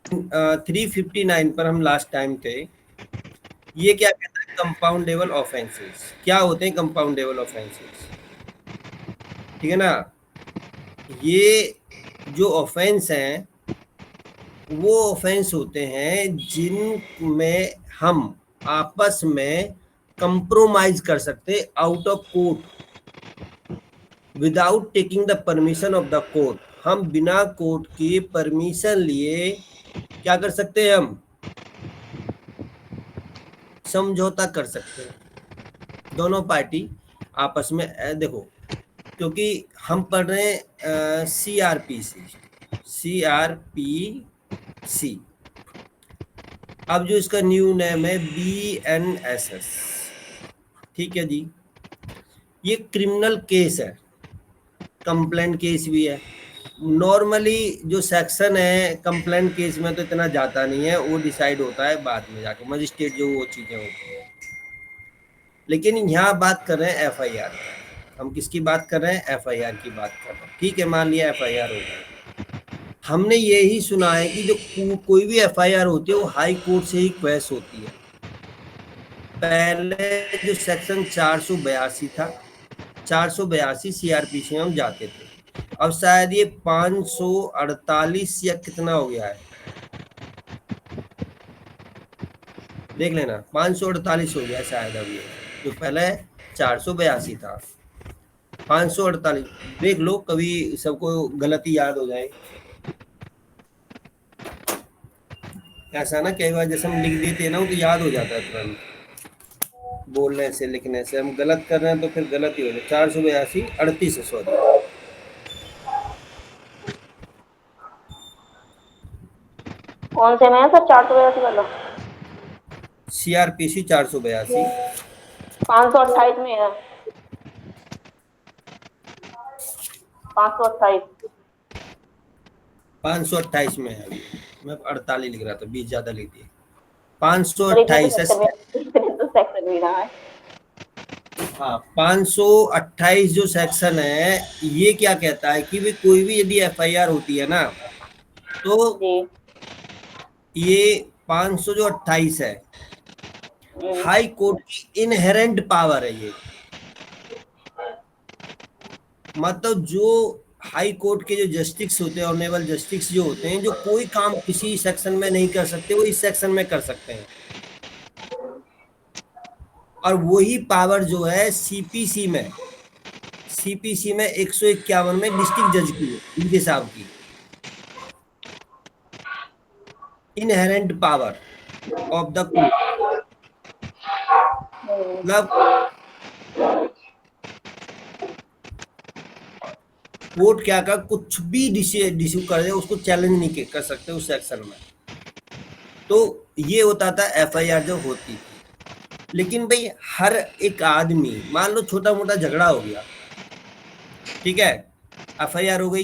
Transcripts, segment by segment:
359 पर हम last time थे। ये क्या कहता है, कंपाउंडेबल ऑफेंसेस। क्या होते हैं कंपाउंडेबल ऑफेंसेस? ठीक है ना। ये जो ऑफेंस हैं वो ऑफेंस होते हैं जिनमें हम आपस में कंप्रोमाइज कर सकते out of court without taking the permission of the court. हम बिना कोर्ट की परमिशन लिए क्या कर सकते हैं, हम समझौता कर सकते हैं दोनों पार्टी आपस में। देखो, क्योंकि हम पढ़ रहे हैं CRPC। अब जो इसका न्यू नेम है BNSS। ठीक है जी। ये क्रिमिनल केस है, कंप्लेंट केस भी है। नॉर्मली जो सेक्शन है कंप्लेंट केस में तो इतना जाता नहीं है, वो डिसाइड होता है बाद में जाके मजिस्ट्रेट जो वो चीजें होती है। लेकिन यहाँ बात कर रहे हैं FIR। हम किसकी बात कर रहे हैं? FIR की बात कर रहे हैं। ठीक है, मान लिया FIR हो गई। हमने यही सुना है कि जो कोई भी FIR होती है वो हाई कोर्ट से ही क्वेश होती है। पहले जो सेक्शन 482 था, 482 CRPC में हम जाते थे। अब शायद ये 548 या कितना हो गया है, देख लेना। 548 हो गया शायद अब ये, जो पहले 482 था। 548 देख लो, कभी सबको गलती याद हो जाए। ऐसा ना कई बार जैसे हम लिख देते हैं ना तो याद हो जाता है तुरंत, बोलने से लिखने से। हम गलत कर रहे हैं तो फिर गलत ही हो जाए। 482 38 है, सॉरी। कौन से में है सर? 482 वाला? CRPC 482। 528 में है। 528। 528 में है अभी। मैं 48 लिख रहा था, 20 ज्यादा लिख दिए। और इतने तो 528 सेक्शन है। में, इतने तो सेक्शन में रहा है। हाँ, 528 जो सेक्शन है ये क्या कहता है कि भी कोई भी यदि FIR होती है ना, तो जी। ये 500 जो 28 है, हाई कोर्ट की इनहेरेंट पावर है ये। मतलब जो हाई कोर्ट के जो जस्टिस होते हैं, ऑनरेबल जस्टिस जो होते हैं, जो कोई काम किसी सेक्शन में नहीं कर सकते वो इस सेक्शन में कर सकते हैं। और वही पावर जो है CPC में 151 में डिस्ट्रिक्ट जज की है, इनके साहब की inherent power of the court. मतलब कोर्ट क्या कर कुछ भी डिस्यू कर दे, उसको चैलेंज नहीं कर सकते उस सेक्शन में। तो ये होता था FIR जो होती थी। लेकिन भाई हर एक आदमी, मान लो छोटा मोटा झगड़ा हो गया, ठीक है, FIR हो गई।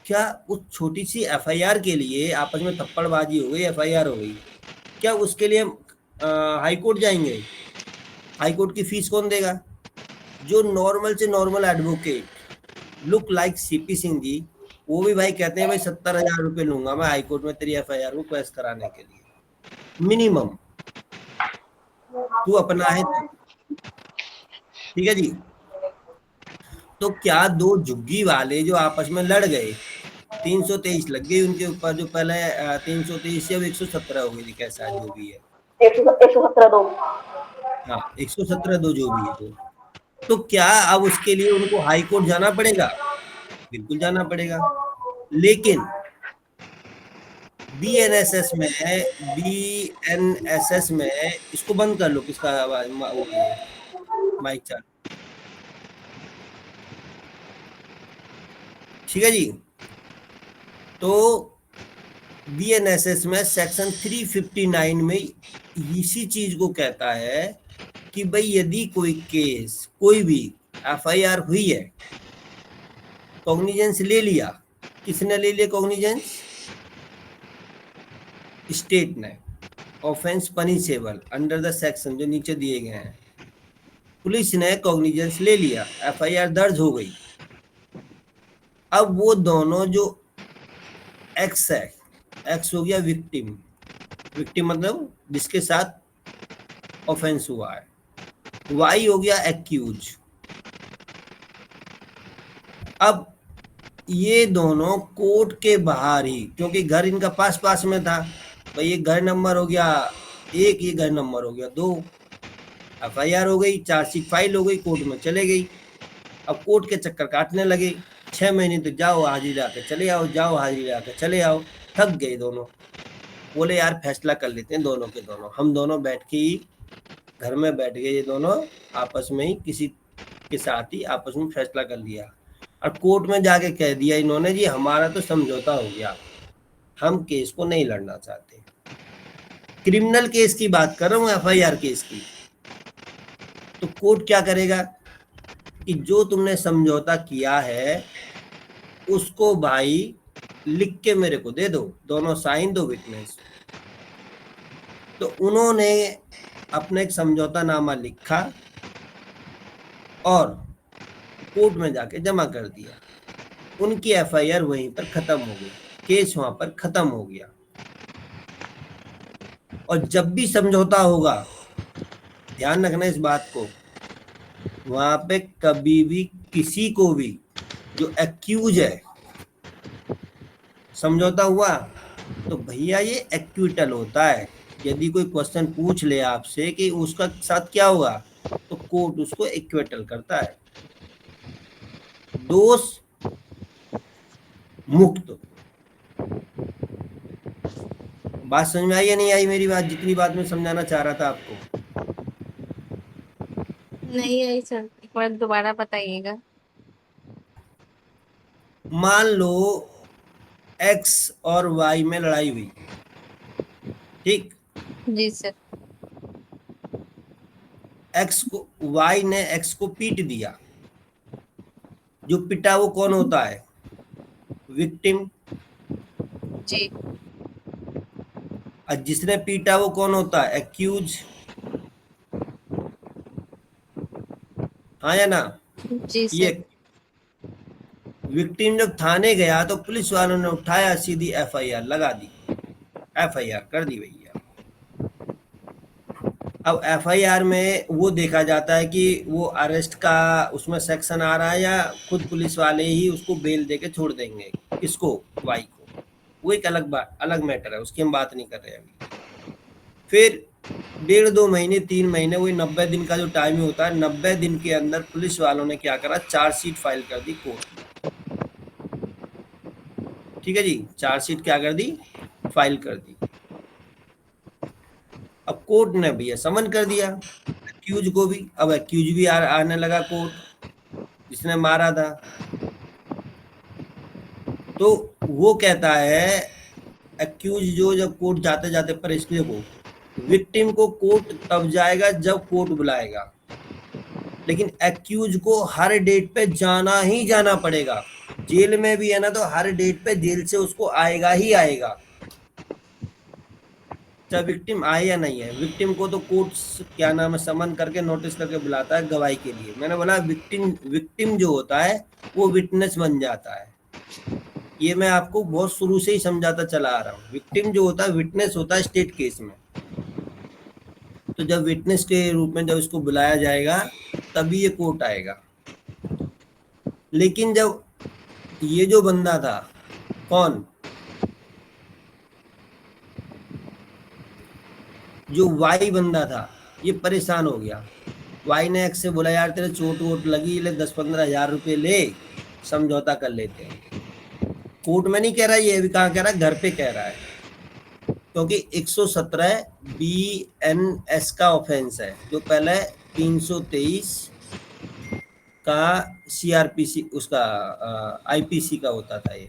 क्या उस छोटी सी FIR के लिए आपस में थप्पड़बाजी हो गई, FIR हो गई, क्या उसके लिए हम हाई कोर्ट जाएंगे? हाई कोर्ट की फीस कौन देगा? जो नॉर्मल से normal advocate look like CP Singh ji, वो भी भाई कहते हैं भाई 70,000 रुपये लूंगा मैं हाई कोर्ट में तेरी FIR को क्वेश कराने के लिए, मिनिमम। तू अपना है तो। ठीक है जी। तो क्या दो झुग्गी वाले जो आपस में लड़ गए, 323 लग गई उनके ऊपर, जो पहले 323 से अब 117 हो गई थी, कैसा जो भी है। 117 दो। हाँ, 117 दो जो भी है वो। तो क्या अब उसके लिए उनको हाई कोर्ट जाना पड़ेगा? बिल्कुल जाना पड़ेगा। लेकिन BNSS में इसको बंद कर लो, किसका वो है माइक चालू। ठीक है जी। तो BNSS में सेक्शन 359 में इसी चीज को कहता है कि भाई यदि कोई केस, कोई भी FIR हुई है, कॉग्निजेंस ले लिया, किसने ले लिया कॉग्निजेंस? स्टेट ने। Offence punishable under the section जो नीचे दिए गए हैं, पुलिस ने कॉग्निजेंस ले लिया, FIR दर्ज हो गई। अब वो दोनों जो एक्स है, एक्स हो गया विक्टिम, विक्टिम मतलब जिसके साथ ऑफेंस हुआ है, वाई हो गया एक्यूज। अब ये दोनों कोर्ट के बाहर ही, क्योंकि घर इनका पास पास में था, भाई ये घर नंबर हो गया 1, ये घर नंबर हो गया 2, एफआईआर हो गई, चार्जशीट फाइल हो गई, कोर्ट में चले गई। अब कोर्ट के चक्कर काटने लगे, 6 महीने तो जाओ हाजिरी ला के चले आओ, जाओ हाजिरी ला के चले आओ, थक गए दोनों। बोले यार फैसला कर लेते हैं दोनों के दोनों, हम दोनों बैठ के ही घर में बैठ गए, ये दोनों आपस में ही किसी के साथ ही आपस में फैसला कर लिया, और कोर्ट में जाके कह दिया इन्होंने जी हमारा तो समझौता हो गया, हम केस को नहीं लड़ना चाहते। क्रिमिनल केस की बात कर रहा हूँ, एफआईआर केस की। तो कोर्ट क्या करेगा कि जो तुमने समझौता किया है उसको भाई लिख के मेरे को दे दो, दोनों साइन दो विटनेस। तो उन्होंने अपना एक समझौता नामा लिखा और कोर्ट में जाके जमा कर दिया, उनकी एफआईआर वहीं पर खत्म हो गई, केस वहां पर खत्म हो गया। और जब भी समझौता होगा, ध्यान रखना इस बात को, वहां पे कभी भी किसी को भी जो एक्यूज है, समझौता हुआ तो भैया ये एक्विटल होता है। यदि कोई क्वेश्चन पूछ ले आपसे कि उसका साथ क्या होगा, तो कोर्ट उसको एक्विटल करता है, दोष मुक्त। बात समझ में आई या नहीं आई मेरी बात, जितनी बात मैं समझाना चाह रहा था आपको? नहीं आई सर, एक बार दोबारा बताइएगा। मान लो एक्स और वाई में लड़ाई हुई, ठीक, जी सर। एक्स को, वाई ने एक्स को पीट दिया, जो पिटा वो कौन होता है? विक्टिम। जी। और जिसने पीटा वो कौन होता है? एक्यूज। हाँ या ना? जी ये सर। विक्टिम जब थाने गया तो पुलिस वालों ने उठाया, सीधी एफआईआर लगा दी, एफआईआर कर दी भैया। अब एफआईआर में वो देखा जाता है कि वो अरेस्ट का उसमें सेक्शन आ रहा है या खुद पुलिस वाले ही उसको बेल दे के छोड़ देंगे, किसको? वाई को। वो एक अलग बात, अलग मैटर है, उसकी हम बात नहीं कर रहे अभी। फिर 1.5-2 महीने 3 महीने, वही 90 दिन का जो टाइम होता है, 90 दिन के अंदर पुलिस वालों ने क्या करा, चार्जशीट फाइल कर दी कोर्ट में। ठीक है जी, चार्जशीट क्या कर दी? फाइल कर दी। अब कोर्ट ने भैया समन कर दिया एक्यूज को भी। अब एक्यूज भी आने लगा कोर्ट, जिसने मारा था। तो वो कहता है एक्यूज जो, जब कोर्ट जाते जाते, पर इसलिए वो विक्टिम को कोर्ट तब जाएगा जब कोर्ट बुलाएगा, लेकिन एक्यूज को हर डेट पे जाना ही जाना पड़ेगा। जेल में भी है ना, तो हर डेट पे जेल से उसको आएगा ही आएगा, चाहे विक्टिम आए या नहीं है। विक्टिम को तो कोर्ट क्या नाम है, समन करके, नोटिस करके बुलाता है गवाही के लिए। मैंने बोला विक्टिम जो होता है वो विटनेस बन जाता है। ये मैं आपको बहुत शुरू से ही समझाता चला आ रहा हूँ। विक्टिम जो होता है विटनेस होता है स्टेट केस में। तो जब विटनेस के रूप में जब इसको बुलाया जाएगा तभी ये कोर्ट आएगा। लेकिन जब ये जो बंदा था, कौन, जो वाई बंदा था, ये परेशान हो गया। वाई ने एक्स से बोला यार तेरे चोट वोट लगी, ले 10-15 हजार रुपये ले, समझौता कर लेते हैं। कोर्ट में नहीं कह रहा, ये भी कहाँ कह रहा है, घर पे कह रहा है, क्योंकि 117 BNS का ऑफेंस है, जो पहले 323 का CRPC उसका IPC का होता था ये।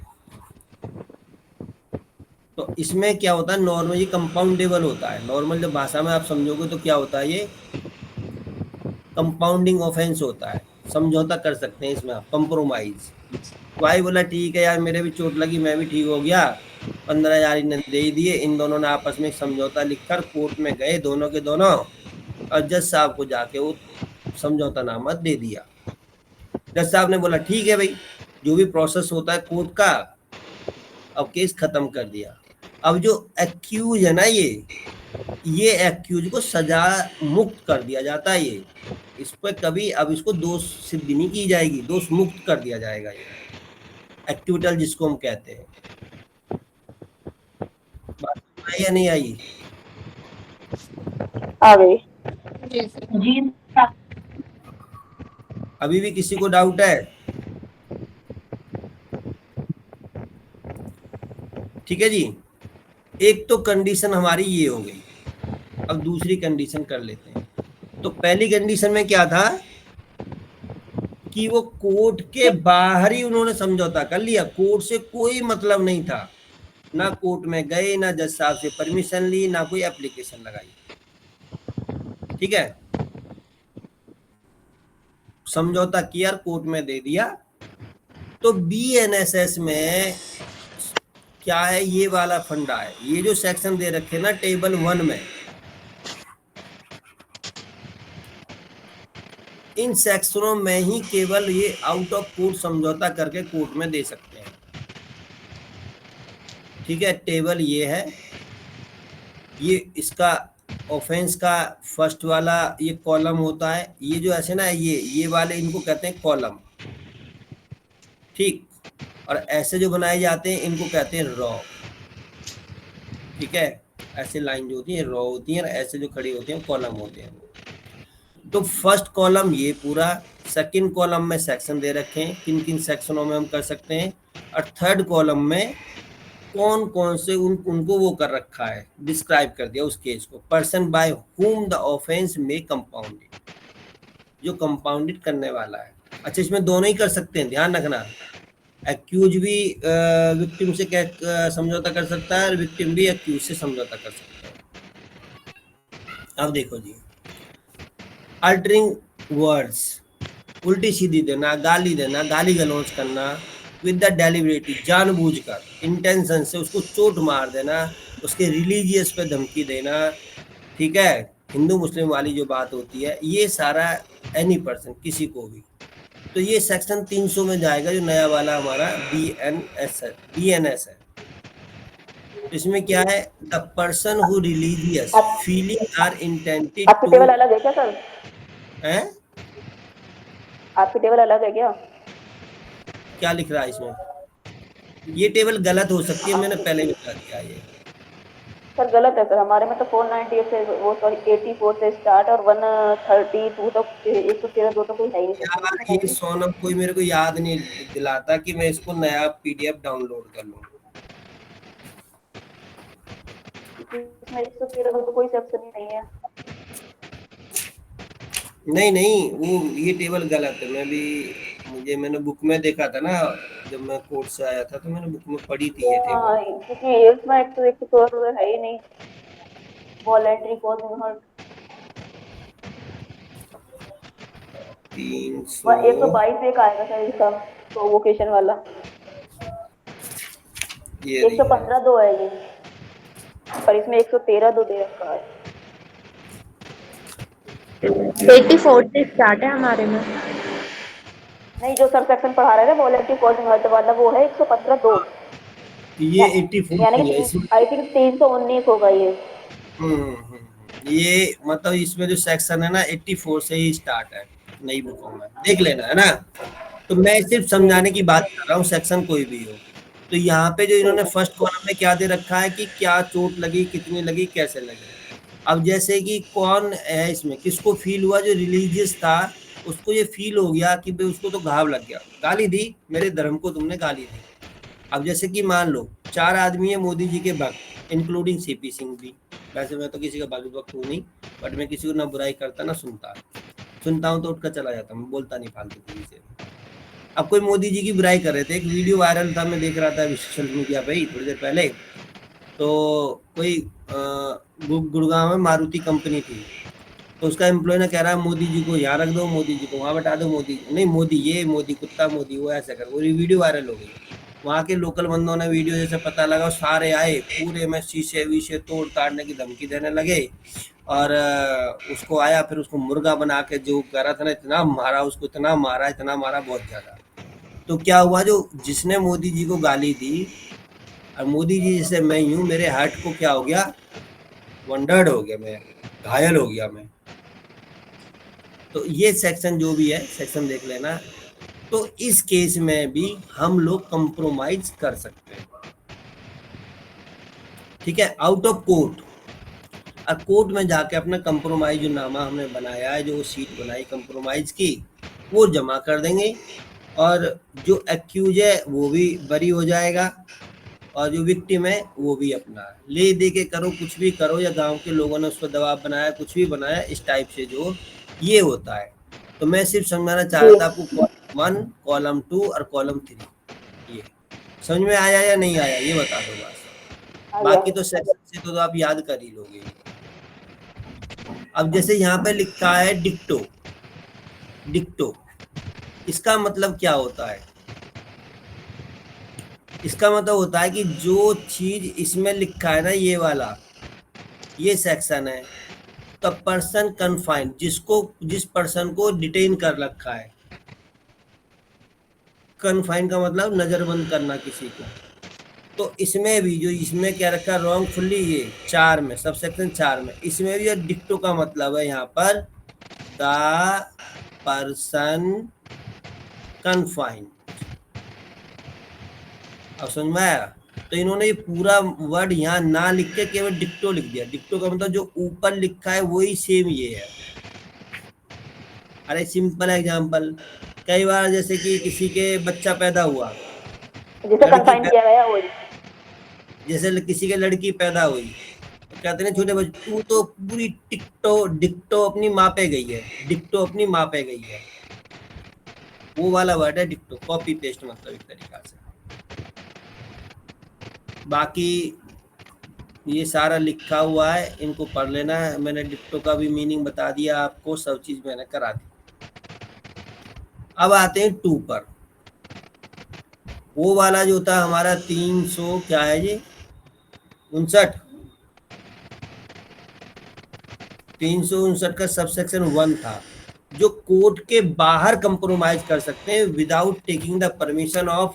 तो इसमें क्या होता है, नॉर्मली कंपाउंडेबल होता है। नॉर्मल जब भाषा में आप समझोगे तो क्या होता है, ये कंपाउंडिंग ऑफेंस होता है, समझौता कर सकते हैं इसमें आप, कंप्रोमाइज। भाई बोला ठीक है यार, मेरे भी चोट लगी, मैं भी ठीक हो गया, 15 हजार इन्हें दे दिए। इन दोनों ने आपस में एक समझौता लिखकर कोर्ट में गए, दोनों के दोनों, और जज साहब को जाके वो समझौता नामा दे दिया। जज साहब ने बोला ठीक है भाई, जो भी प्रोसेस होता है कोर्ट का, अब केस खत्म कर दिया। अब जो एक्यूज है ना, ये एक्यूज को सजा मुक्त कर दिया जाता है। ये इस पर कभी अब इसको दोष सिद्ध नहीं की जाएगी, दोष मुक्त कर दिया जाएगा। ये एक्यूटल जिसको हम कहते हैं। बात समझ आई या नहीं आई? आ गई। जी सर। जी अभी भी किसी को डाउट है? ठीक है जी। एक तो कंडीशन हमारी ये हो गई। अब दूसरी कंडीशन कर लेते हैं। तो पहली कंडीशन में क्या था कि वो कोर्ट के बाहर ही उन्होंने समझौता कर लिया, कोर्ट से कोई मतलब नहीं था, ना कोर्ट में गए, ना जज साहब से परमिशन ली, ना कोई एप्लीकेशन लगाई। ठीक है, समझौता किया, कोर्ट में दे दिया। तो बीएनएसएस में क्या है, ये वाला फंडा है। ये जो सेक्शन दे रखे ना टेबल 1 में, इन सेक्शनों में ही केवल ये आउट ऑफ कोर्ट समझौता करके कोर्ट में दे सकते हैं। ठीक है, टेबल ये है, ये इसका ऑफेंस का फर्स्ट वाला ये कॉलम होता है। ये जो ऐसे ना, ये वाले इनको कहते हैं कॉलम। ठीक, और ऐसे जो बनाए जाते हैं इनको कहते हैं रॉ। ठीक है, ऐसे लाइन जो होती है रॉ होती है, और ऐसे जो खड़ी होती हैं कॉलम होते हैं। तो फर्स्ट कॉलम ये पूरा, सेकंड कॉलम में सेक्शन दे रखे हैं, किन किन सेक्शनों में हम कर सकते हैं, और थर्ड कॉलम में कौन कौन से उनको वो कर रखा है, डिस्क्राइब कर दिया उस केस को। Person by whom the offence में कंपाउंडेड, जो कंपाउंडेड करने वाला है। अच्छा, इसमें दोनों ही कर सकते हैं, ध्यान रखना। एक्यूज भी विक्टिम से समझौता कर सकता है, और विक्टिम भी एक्यूज से समझौता कर सकता है। अब देखो जी, अल्टरिंग वर्ड्स, उल्टी सीधी देना, गाली देना, गाली गलौज करना, विद द डेलिबरेटली, जानबूझकर, इंटेंशन से उसको चोट मार देना, उसके रिलीजियस पे धमकी देना। ठीक है, हिंदू मुस्लिम वाली जो बात होती है, ये सारा एनी पर्सन, किसी को भी। तो ये सेक्शन 300 में जाएगा, जो नया वाला हमारा बीएनएस है। इसमें क्या है, the person who religious feeling are intended आपकी टू, टेबल अलग है क्या सर? है आपकी टेबल अलग है क्या? क्या लिख रहा है इसमें? ये टेबल गलत हो सकती है, मैंने पहले भी बता दिया। ये सर गलत है सर, हमारे में तो 498 से वो सॉरी 84 से स्टार्ट और 132 तक 113 दो तो कोई है ही नहीं यार, सर। ये सोनम कोई मेरे को याद नहीं दिलाता कि मैं इसको नया पीडीएफ डाउनलोड कर लूं। इसमें 113 तो कोई सेक्शन ही नहीं है। नहीं, वो ये टेबल गलत है। मैंने बुक में देखा था ना, जब मैं कोर्ट से आया था, तो मैंने बुक में पढ़ी थी ये टेबल। हाँ, क्योंकि इसमें 114 है ही नहीं। वॉलेंटरी कॉजिंग हर्ट 300 122 एक आएगा सर इसका, तो वोकेशन वाला। ये 115 दो है ये, पर इसमें 113 दो दे रखा है। 84 से स्टार्ट है हमारे में। नहीं, जो सर सेक्शन पढ़ा रहे थे वॉलेंटरी कॉजिंग हर्ट वाला, वो है 115 दो। ये 84 यानी नहीं है कि इसमें। आई थिंक 319 होगा ये। ये मतलब इसमें जो सेक्शन है ना 84 से ही स्टार्ट है नई बुकों में, देख लेना है ना। तो मैं सिर्फ समझाने की बात कर रहा हूँ, सेक्शन कोई भी हो। तो यहाँ पे जो इन्होंने फर्स्ट कॉलम में क्या दे रखा है कि क्या चोट लगी, कितनी लगी, कैसे लगी। अब जैसे कि कौन है इसमें, किसको फील हुआ, जो रिलीजियस था उसको ये फील हो गया कि भाई उसको तो घाव लग गया, गाली दी, मेरे धर्म को तुमने गाली दी। अब जैसे कि मान लो 4 आदमी है मोदी जी के भक्त, इंक्लूडिंग सीपी सिंह भी। वैसे मैं तो किसी का भक्त हूँ नहीं, बट मैं किसी को ना बुराई करता ना सुनता हूँ तो उठकर चला जाता हूँ, बोलता नहीं फालतू किसी से। अब कोई मोदी जी की बुराई कर रहे थे, एक वीडियो वायरल था, मैं देख रहा था सोशल मीडिया पे ही थोड़ी देर पहले। तो कोई गुड़गांव में मारुति कंपनी थी, तो उसका एम्प्लॉय ने कह रहा है मोदी जी को यहाँ रख दो, मोदी जी को वहाँ बैठा दो, मोदी नहीं, मोदी ये, मोदी कुत्ता, मोदी वो, ऐसा कर। वो वीडियो वायरल हो गई। वहाँ के लोकल बंदों ने वीडियो जैसे पता लगा, सारे आए, पूरे में शीशे वीशे तोड़ ताड़ने की धमकी देने लगे। और उसको आया, फिर उसको मुर्गा बना के जो कह रहा था ना, इतना मारा उसको, इतना मारा बहुत ज्यादा। तो क्या हुआ, जो जिसने मोदी जी को गाली दी और मोदी जी जैसे मैं यूं, मेरे हार्ट को क्या हो गया, वंडर्ड हो गया, मैं घायल हो गया मैं। तो ये सेक्शन जो भी है सेक्शन देख लेना। तो इस केस में भी हम लोग कंप्रोमाइज कर सकते हैं, ठीक है, आउट ऑफ कोर्ट। अब कोर्ट में जाके अपना कंप्रोमाइज जो नामा हमने बनाया है, जो सीट बनाई कंप्रोमाइज की, वो जमा कर देंगे, और जो एक्यूज है वो भी बरी हो जाएगा, और जो विक्टिम है वो भी अपना ले दे के करो, कुछ भी करो, या गांव के लोगों ने उस पर दबाव बनाया, कुछ भी बनाया, इस टाइप से जो ये होता है। तो मैं सिर्फ समझाना चाह रहा था आपको, कॉलम 1, कॉलम 2 और कॉलम 3, ये समझ में आया या नहीं आया, ये बता दो बस। बाकी तो सेक्शन से तो आप याद कर ही लोगे। अब जैसे यहाँ पे लिखा है डिक्टो, डिक्टो इसका मतलब क्या होता है? इसका मतलब होता है कि जो चीज इसमें लिखा है ना, ये वाला, ये सेक्शन है, द पर्सन कन्फाइंड, जिस पर्सन को डिटेन कर रखा है। कन्फाइंड का मतलब नजरबंद करना किसी को। तो इसमें भी जो इसमें क्या रखा रॉन्गफुली, ये 4 में, सब सेक्शन 4 में, इसमें भी डिक्टो का मतलब है यहाँ पर द पर्सन कन्फाइंड। अब समझ में आया? तो इन्होंने ये पूरा वर्ड यहाँ ना लिख के केवल डिक्टो लिख दिया। डिक्टो का मतलब जो ऊपर लिखा है वही सेम ये है। अरे सिंपल एग्जांपल, कई बार जैसे कि किसी के बच्चा पैदा हुआ, जिसे लड़की कंफाइन किया गया वही। जैसे किसी के लड़की पैदा हुई, तो कहते हैं छोटे बच्चे, तू तो पूरी डिक्टो अपनी माँ पे गई है, डिक्टो अपनी माँ पे गई है, वो वाला वर्ड है डिक्टो, कॉपी पेस्ट मतलब एक तरीका से। बाकी ये सारा लिखा हुआ है, इनको पढ़ लेना है। मैंने डिक्टो का भी मीनिंग बता दिया आपको, सब चीज मैंने करा दी। अब आते हैं 2 पर। वो वाला जो था हमारा 300 क्या है जी, 59, 359 का सबसेक्शन 1 था, जो कोर्ट के बाहर कंप्रोमाइज कर सकते हैं without taking the permission of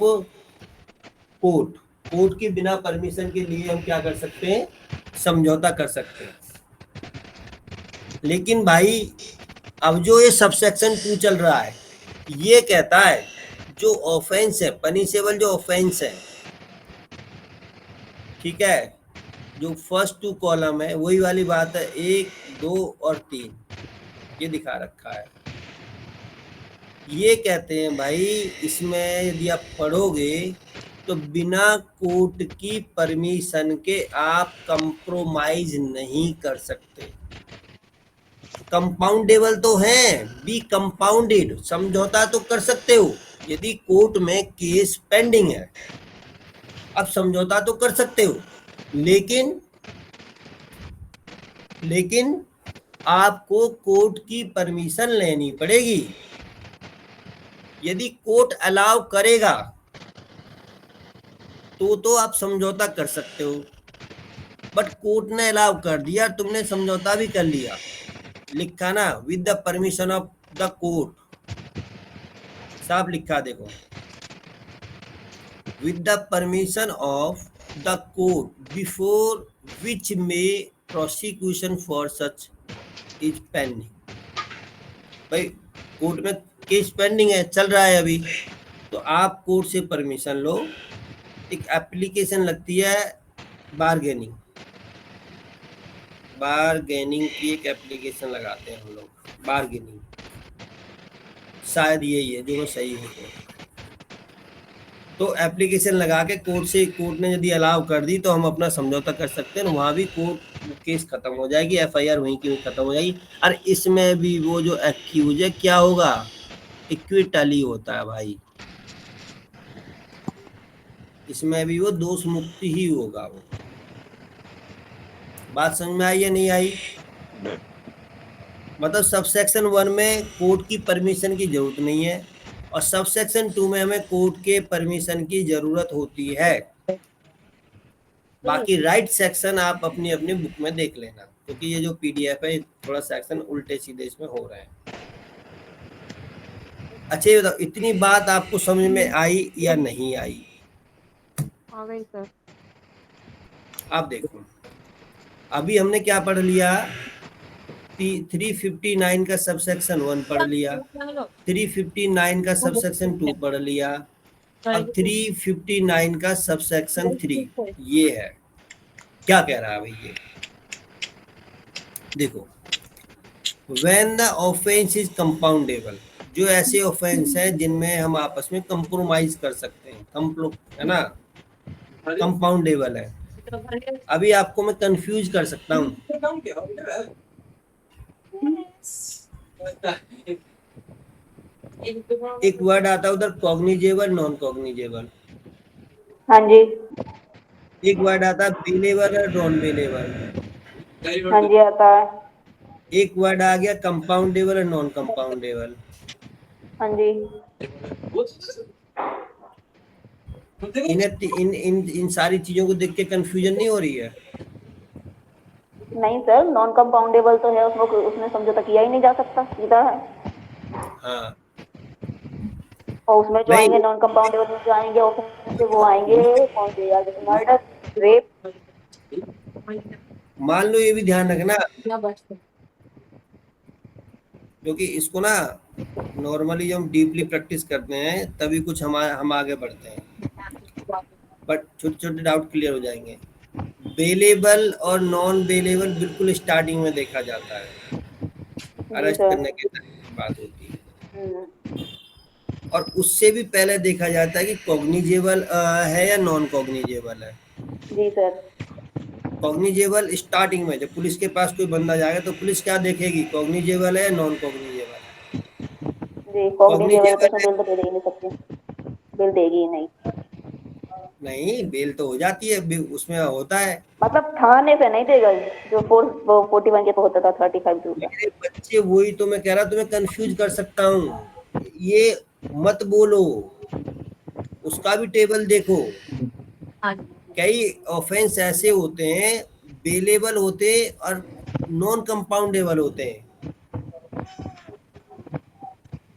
court. Court के बिना परमिशन के लिए हम क्या कर सकते हैं, समझौता कर सकते हैं। लेकिन भाई अब जो ये सबसेक्शन 2 चल रहा है, ये कहता है जो ऑफेंस है, पनिशेबल जो ऑफेंस है, ठीक है, जो फर्स्ट 2 कॉलम है वही वाली बात है, 1, 2 और 3 ये दिखा रखा है। ये कहते हैं भाई इसमें यदि आप पढ़ोगे तो बिना कोर्ट की परमिशन के आप कंप्रोमाइज नहीं कर सकते। कंपाउंडेबल तो है, बी कंपाउंडेड, समझौता तो कर सकते हो यदि कोर्ट में केस पेंडिंग है। अब समझौता तो कर सकते हो, लेकिन आपको कोर्ट की परमिशन लेनी पड़ेगी। यदि कोर्ट अलाउ करेगा तो आप समझौता कर सकते हो, बट कोर्ट ने अलाउ कर दिया, तुमने समझौता भी कर लिया, लिखा ना with the permission of the court, साफ लिखा देखो, with the permission of the court before which may prosecution for such is pending. भाई कोर्ट में केस पेंडिंग है, चल रहा है अभी, तो आप कोर्ट से परमिशन लो। एक एप्लीकेशन लगती है बारगेनिंग की एक एप्लीकेशन लगाते हैं हम लोग, बारगेनिंग, शायद यही है जो मैं सही हूँ। तो एप्लीकेशन लगा के कोर्ट ने यदि अलाउ कर दी तो हम अपना समझौता कर सकते हैं, वहाँ भी कोर्ट केस खत्म हो जाएगी, एफआईआर वहीं की खत्म हो जाएगी। और इसमें भी वो जो एक्यूज है क्या होगा, इक्विटली होता है भाई, इसमें भी वो दोष मुक्त ही होगा। वो बात समझ में आई या नहीं आई? मतलब सबसेक्शन 1 में कोर्ट की परमिशन की जरूरत नहीं है, और सबसेक्शन 2 में हमें कोर्ट के परमिशन की जरूरत होती है। बाकी राइट सेक्शन आप अपनी अपनी बुक में देख लेना, क्योंकि ये जो पीडीएफ है थोड़ा सेक्शन उल्टे सीधे इसमें हो रहे हैं। अच्छा ये बताओ, इतनी बात आपको समझ में आई या नहीं आई? आ गई सर। आप देखो, अभी हमने क्या पढ़ लिया, 359 का सबसेक्शन 1 पढ़ लिया, 359 का सबसेक्शन 2 पढ़ लिया, अब 359 का सबसेक्शन 3 ये है। क्या कह रहा है भाई ये देखो, when the offence is compoundable, जो ऐसे ऑफेंस है जिनमें हम आपस में कंप्रोमाइज कर सकते हैं, है ना, कंपाउंडेबल है। अभी आपको मैं कंफ्यूज कर सकता हूँ। एक वर्ड आता है उधर कॉग्निजेबल, नॉन कॉग्निजेबल। हाँ जी, एक वर्ड आता है बेलेबल और नॉन बेलेबल। हाँ जी आता है। एक वर्ड आ गया कंपाउंडेबल और नॉन कंपाउंडेबल। हाँ जी, इन सारी चीजों को देख के कंफ्यूजन नहीं हो रही है? नहीं सर, नॉन कंपाउंडेबल तो है, उसमें उसमें समझौता किया ही नहीं जा सकता, सीधा है। हाँ और उसमें जो नहीं, आएंगे नॉन कंपाउंडेबल में जो आएंगे ऑफेंस वो आएंगे कौन से यार, जैसे मर्डर, रेप। मान लो ये भी ध्यान रखना, क्योंकि इसको ना नॉर्मली जब हम डीपली प्रैक्टिस करते हैं तभी कुछ हम आगे बढ़ते हैं, बट छोटे छोटे डाउट क्लियर हो जाएंगे। बेलेबल और नॉन बेलेबल बिल्कुल स्टार्टिंग में देखा जाता है, जी अरेस्ट सर। करने के टाइम की बात होती है, हम्म, और उससे भी पहले देखा जाता है कि कॉग्निजेबल है या नॉन कॉग्निजेबल है। जी सर। कॉग्निजेबल स्टार्टिंग में जब पुलिस के पास कोई बंदा जाएगा तो पुलिस क्या देखेगी, कॉग्निजेबल है या नॉन कॉग्निजेबल। जी, कॉग्निजेबल तो कॉग्निजेबल उसमें है, बिल तो दे ही नहीं सकती, बिल देगी ही नहीं। नहीं बेल तो हो जाती है, उसमें होता है। मतलब थाने से नहीं देगा, जो 41 के पे होता था 35 का। मेरे बच्चे वही तो मैं कह रहा, तुम्हें कंफ्यूज कर सकता हूँ, ये मत बोलो, उसका भी टेबल देखो। कई ऑफेंस ऐसे होते हैं बेलेबल होते और नॉन कंपाउंडेबल होते हैं,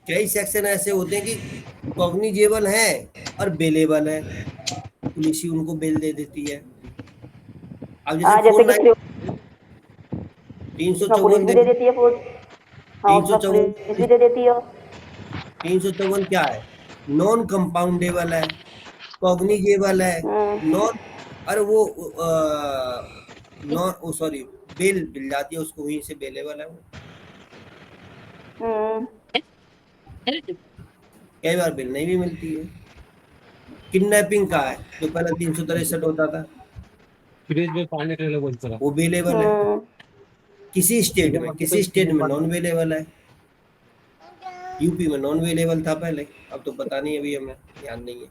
कई सेक्शन ऐसे होते हैं कि कॉग्निजेबल है और बेलेबल है, पुलिस ही उनको बेल दे देती है। अब जैसे हाँ, जैसे फोर कि नाइन, तीन सौ उसमें पुलिस चौवन भी दे देखो, देती है फोर्स। हाँ, तीन सौ उसमें चौवन पुलिस भी दे देती है। 354 क्या है, नॉन कंपाउंडेबल है, कॉग्निजेबल है, हम्म, नॉन, अरे वो नॉन, ओ सॉरी, बेल मिल जाती है उसको, वहीं से बेलेबल है वो। हम्म, कई बार बेल नहीं भी मिलती है। किडनैपिंग का है जो पहले 363 होता था, वो बेलेबल है, हम्म, किसी स्टेट में नॉन अवेलेबल है। यूपी में नॉन अवेलेबल था पहले, अब तो पता नहीं, अभी हमें ध्यान नहीं है।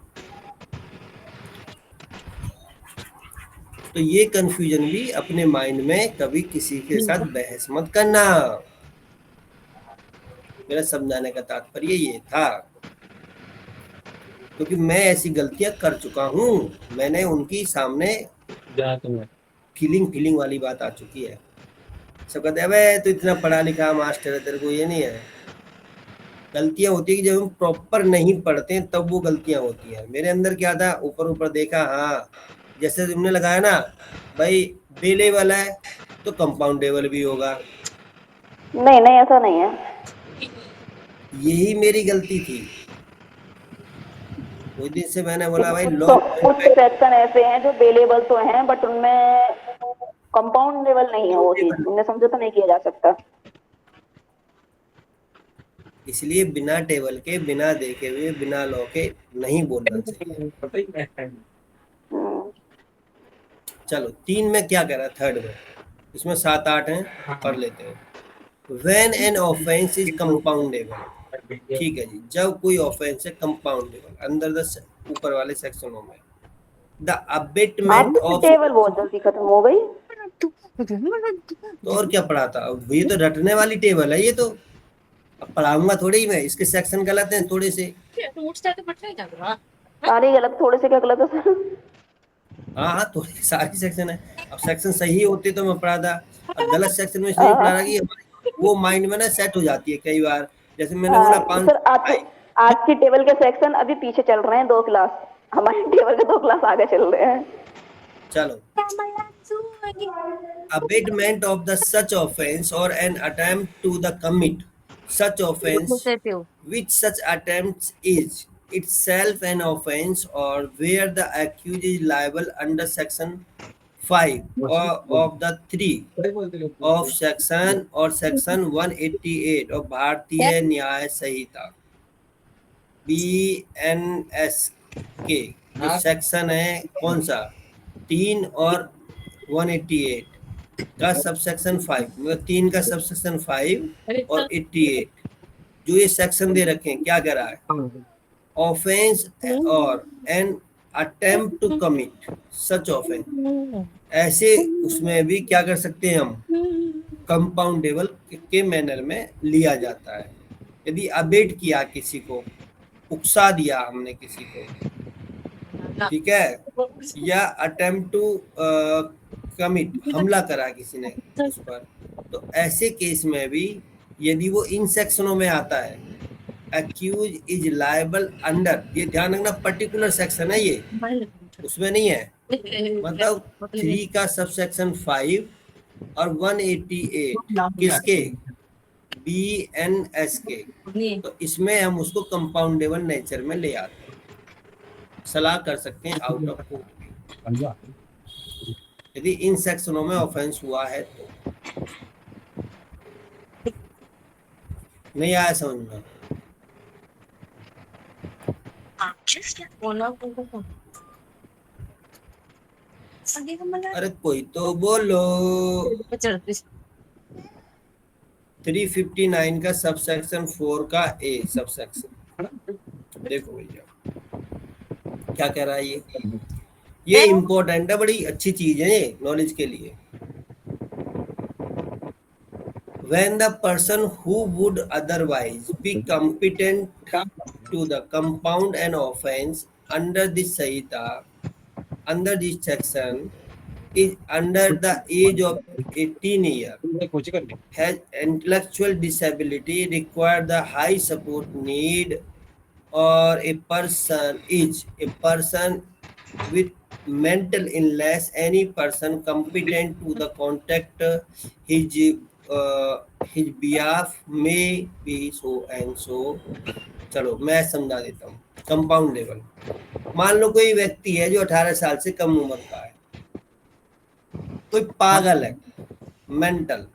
तो ये कंफ्यूजन भी अपने माइंड में कभी किसी के साथ बहस मत करना, मेरा समझाने का तात्पर्य ये था, क्योंकि मैं ऐसी गलतियां कर चुका हूं, मैंने उनकी सामने फीलिंग वाली बात आ चुकी है। सब कहते हैं अबे तो इतना पढ़ा लिखा मास्टर है, तेरे को ये नहीं है। गलतियां होती है कि जब हम प्रॉपर नहीं पढ़ते हैं तब वो गलतियां होती हैं। मेरे अंदर क्या था, ऊपर ऊपर देखा, हाँ जैसे तुमने लगाया ना भाई, बेलेबल है तो कंपाउंडेबल भी होगा, नहीं नहीं, ऐसा नहीं है। यही मेरी गलती थी। उस दिन से मैंने बोला भाई कुछ लॉ तो पॉइंट कुछ पे सेक्शन ऐसे हैं जो बेलेबल तो हैं, बट उनमें कंपाउंडेबल नहीं है, वो चीज उनमें समझौता नहीं किया जा सकता। इसलिए बिना टेबल के, बिना देखे हुए, बिना लॉ के नहीं बोलना चाहिए। हम्म, चलो 3 में क्या कह रहा है, थर्ड में, इसमें 7 8 हैं, पढ़ लेते हैं। When an offence is compoundable, ठीक है जी, जब कोई ऑफेंस है कंपाउंडेबल अंडर द ऊपर वाले सेक्शनों में, द अबेटमेंट आपकी ऑफ, टेबल बहुत जल्दी खत्म हो गई। तो और क्या पढ़ा था, अब ये तो रटने वाली टेबल है ये तो, अब पढ़ाऊंगा थोड़ी ही मैं, इसके सेक्शन गलत हैं थोड़े से। सारी गलत, थोड़े से क्या गलत है सर? हाँ हाँ, थोड़े सारे सेक्शन है, अब सेक्शन सही होते तो मैं पढ़ा था, अब गलत सेक्शन में इसलिए पढ़ा रहा कि वो माइंड में ना सेट हो जाती है कई बार, जैसे मैंने बोला सर, 500 आज की टेबल के सेक्शन अभी पीछे चल रहे हैं 2 क्लास, हमारी टेबल के 2 क्लास आगे चल रहे हैं। चलो, abatement of the such offense or an attempt to the commit such offense, which such attempts is itself an offense or where the accused is liable under section 5 or of the 3 of section or section 188 of Bharatiya Nyaya Sanhita BNS के जो section है कौन सा 3 और 188 का subsection 5 मतलब 3 का subsection 5 और 88 जो ये सेक्शन दे रखे हैं क्या कह रहा है ऑफेंस और an attempt to commit such offence ऐसे उसमें भी क्या कर सकते हैं हम कंपाउंडेबल के मैनर में लिया जाता है यदि अबेट किया किसी को उकसा दिया हमने किसी को ठीक है या अटेम्प्ट टू कमिट हमला करा किसी ने उस पर तो ऐसे केस में भी यदि वो इन सेक्शनों में आता है accused is liable under ये ध्यान रखना पर्टिकुलर सेक्शन है ये उसमें नहीं है मतलब 3 का सबसेक्शन 5 और 188 किसके BNS के तो इसमें हम उसको कंपाउंडेबल नेचर में ले आते हैं सलाह कर सकते हैं आउट ऑफ कोर्ट यदि इन सेक्शनों में ऑफेंस हुआ है तो नहीं आया समझ में अरे कोई तो बोलो 359 का सबसेक्शन 4 का ए सबसेक्शन देखो भैया क्या कह रहा है ये इम्पोर्टेंट है बड़ी अच्छी चीज है ये नॉलेज के लिए when the person who would otherwise be competent to the compound an offense under this Sahita under this section is under the age of 18 years has intellectual disability require the high support need or a person is a person with mental illness any person competent to the contact his behalf may be so and so चलो मैं समझा देता हूँ compoundable मान लो कोई व्यक्ति है जो 18 साल से कम उम्र का है कोई पागल है मेंटल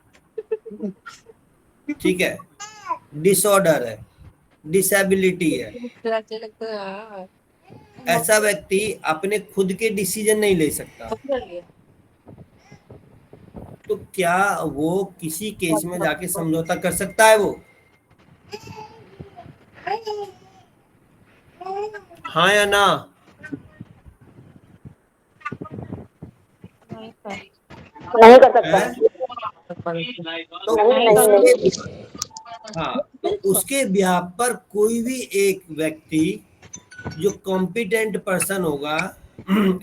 ठीक है डिसऑर्डर है डिसेबिलिटी है ऐसा व्यक्ति अपने खुद के डिसीजन नहीं ले सकता तो क्या वो किसी केस में जाके समझौता कर सकता है वो हाँ या ना नहीं कर सकता तो उसके ब्याह पर कोई भी एक व्यक्ति जो कॉम्पिटेंट पर्सन होगा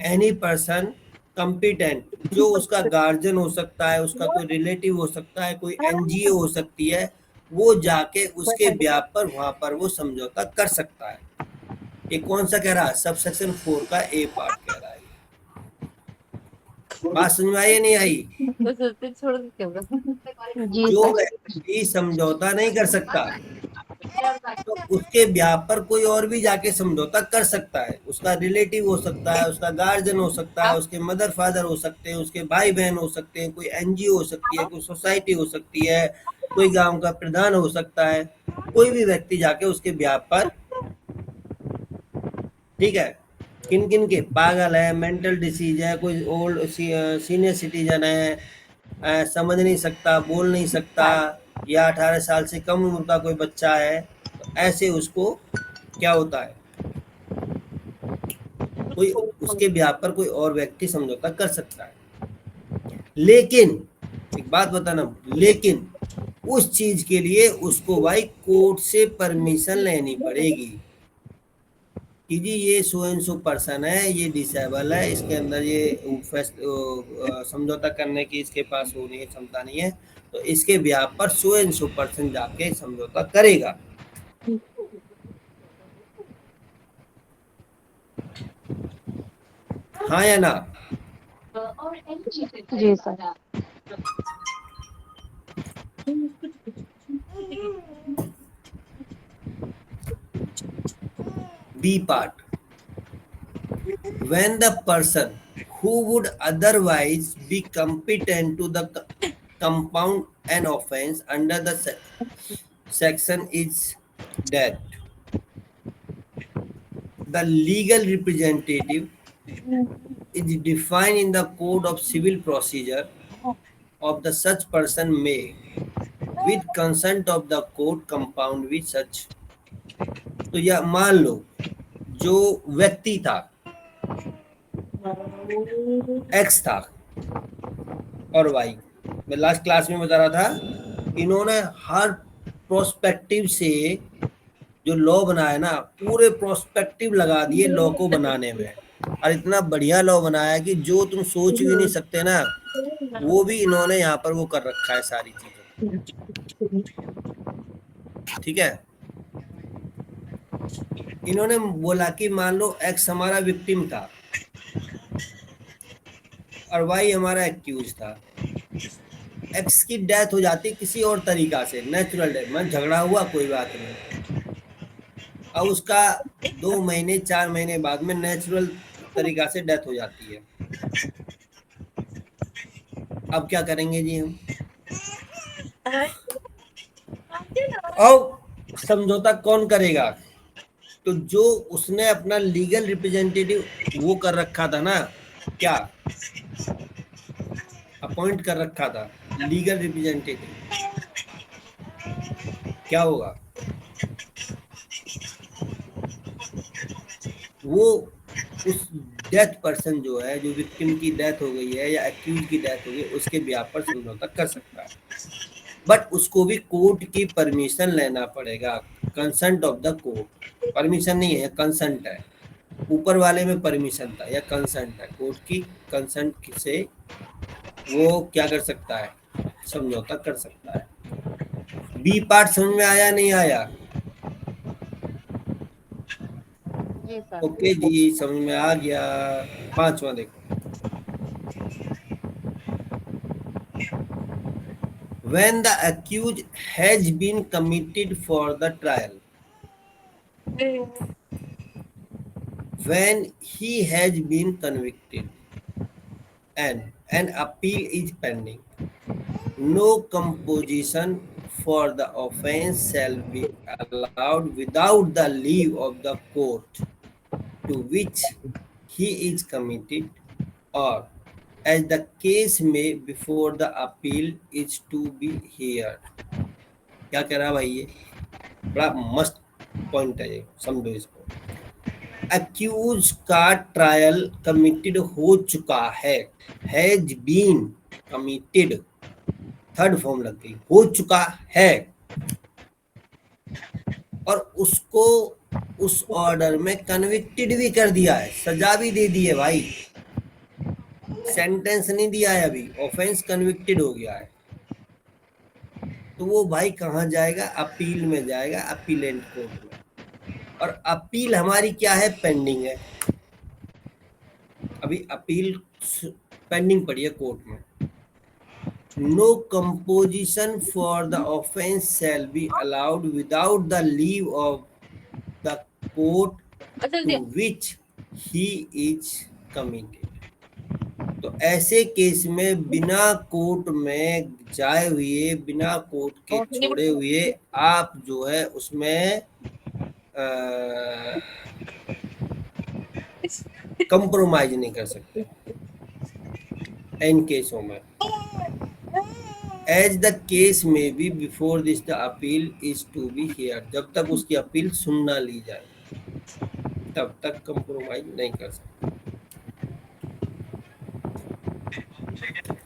एनी पर्सन कॉम्पिटेंट जो उसका गार्जियन हो सकता है उसका कोई रिलेटिव हो सकता है कोई एनजीओ हो सकती है वो जाके उसके ब्याह पर वहां पर वो समझौता कर सकता है ये कौन सा कह रहा है सबसेक्शन 4 का ए पार्ट कह रहा है बात समझ में आई नहीं आई जो व्यक्ति समझौता नहीं कर सकता तो उसके ब्याह पर कोई और भी जाके समझौता कर सकता है उसका रिलेटिव हो सकता है उसका गार्जियन हो सकता है उसके मदर फादर हो सकते हैं उसके भाई बहन हो सकते हैं कोई एनजीओ हो सकती है कोई सोसाइटी हो सकती है कोई गांव का प्रधान हो सकता है कोई भी व्यक्ति जाके उसके ब्याह पर ठीक है किन किन के पागल है मेंटल डिसीज है कोई ओल्ड सीनियर सिटीजन है समझ नहीं सकता बोल नहीं सकता या 18 साल से कम उम्र का कोई बच्चा है तो ऐसे उसको क्या होता है कोई उसके ब्याह पर कोई और व्यक्ति समझौता कर सकता है लेकिन एक बात बताना लेकिन उस चीज के लिए उसको भाई कोर्ट से परमिशन लेनी पड़ेगी कि जी ये सो एंड सो पर्सन है ये डिसेबल है इसके अंदर ये समझौता करने की इसके पास वो नहीं है क्षमता नहीं है तो इसके ब्याह पर सो एंड सो पर्सन जाके समझौता करेगा हाँ या ना जी sir. B part. When the person who would otherwise be competent to the compound an offense under the section is dead, the legal representative is defined in the Code of Civil Procedure of the such person may, with consent of the court, compound with such. तो यह मान लो जो व्यक्ति था x था और Y, मैं last class में बता रहा था, इन्होंने हर प्रोस्पेक्टिव से जो लॉ बनाया ना, पूरे प्रोस्पेक्टिव लगा दिए लॉ को बनाने में, और इतना बढ़िया लॉ बनाया कि जो तुम सोच भी नहीं सकते ना, वो भी इन्होंने यहाँ पर वो कर रखा है सारी चीजें। ठीक है, इन्होंने बोला कि मान लो एक्स हमारा विक्टिम था और वाई हमारा एक्यूज था। एक्स की डेथ हो जाती किसी और तरीका से, नेचुरल डेथ, मतलब झगड़ा हुआ कोई बात नहीं, अब उसका 2 महीने 4 महीने बाद में नेचुरल तरीका से डेथ हो जाती है। अब क्या करेंगे जी हम? अब समझौता कौन करेगा? तो जो उसने अपना लीगल रिप्रेजेंटेटिव वो कर रखा था ना, क्या अपॉइंट कर रखा था लीगल रिप्रेजेंटेटिव, क्या होगा? वो उस डेथ पर्सन जो है, जो विक्टिम की डेथ हो गई है या एक्यूज की डेथ हो गई, उसके ब्याह पर समझौता कर सकता है, बट उसको भी कोर्ट की परमिशन लेना पड़ेगा, consent of the court. Permission नहीं है, कंसेंट है। ऊपर वाले में परमिशन था या कंसेंट है, कोर्ट की कंसेंट से वो क्या कर सकता है, समझौता कर सकता है। बी पार्ट समझ में आया नहीं आया? जी सर। ओके जी, समझ में आ गया। 5वां देखो, when the accused has been committed for the trial, when he has been convicted and an appeal is pending, no composition for the offence shall be allowed without the leave of the court to which he is committed, or as the case may before the appeal is to be heard। क्या कह रहा भाई, ये बड़ा मस्त point है, ये समझो इसको। एक्यूज का ट्रायल कमिटेड हो चुका है, has been committed, third form लग गई, हो चुका है, और उसको उस ऑर्डर में कन्विक्टेड भी कर दिया है, सजा भी दे दी है भाई, सेंटेंस नहीं दिया है अभी, ऑफेंस कन्विक्टेड हो गया है, तो वो भाई कहाँ जाएगा? अपील में जाएगा, अपीलेंट कोर्ट में। और अपील हमारी क्या है? पेंडिंग है, अभी अपील पेंडिंग पड़ी है कोर्ट में। No composition for the offence shall be allowed without the leave of the court to which he is committed. तो ऐसे केस में बिना कोर्ट में जाए हुए, बिना कोर्ट के छोड़े हुए आप जो है उसमें कंप्रोमाइज नहीं कर सकते इन केसों में। एज द केस में be before this the appeal is to be hear, जब तक उसकी अपील सुन ना ली जाए तब तक कंप्रोमाइज नहीं कर सकते।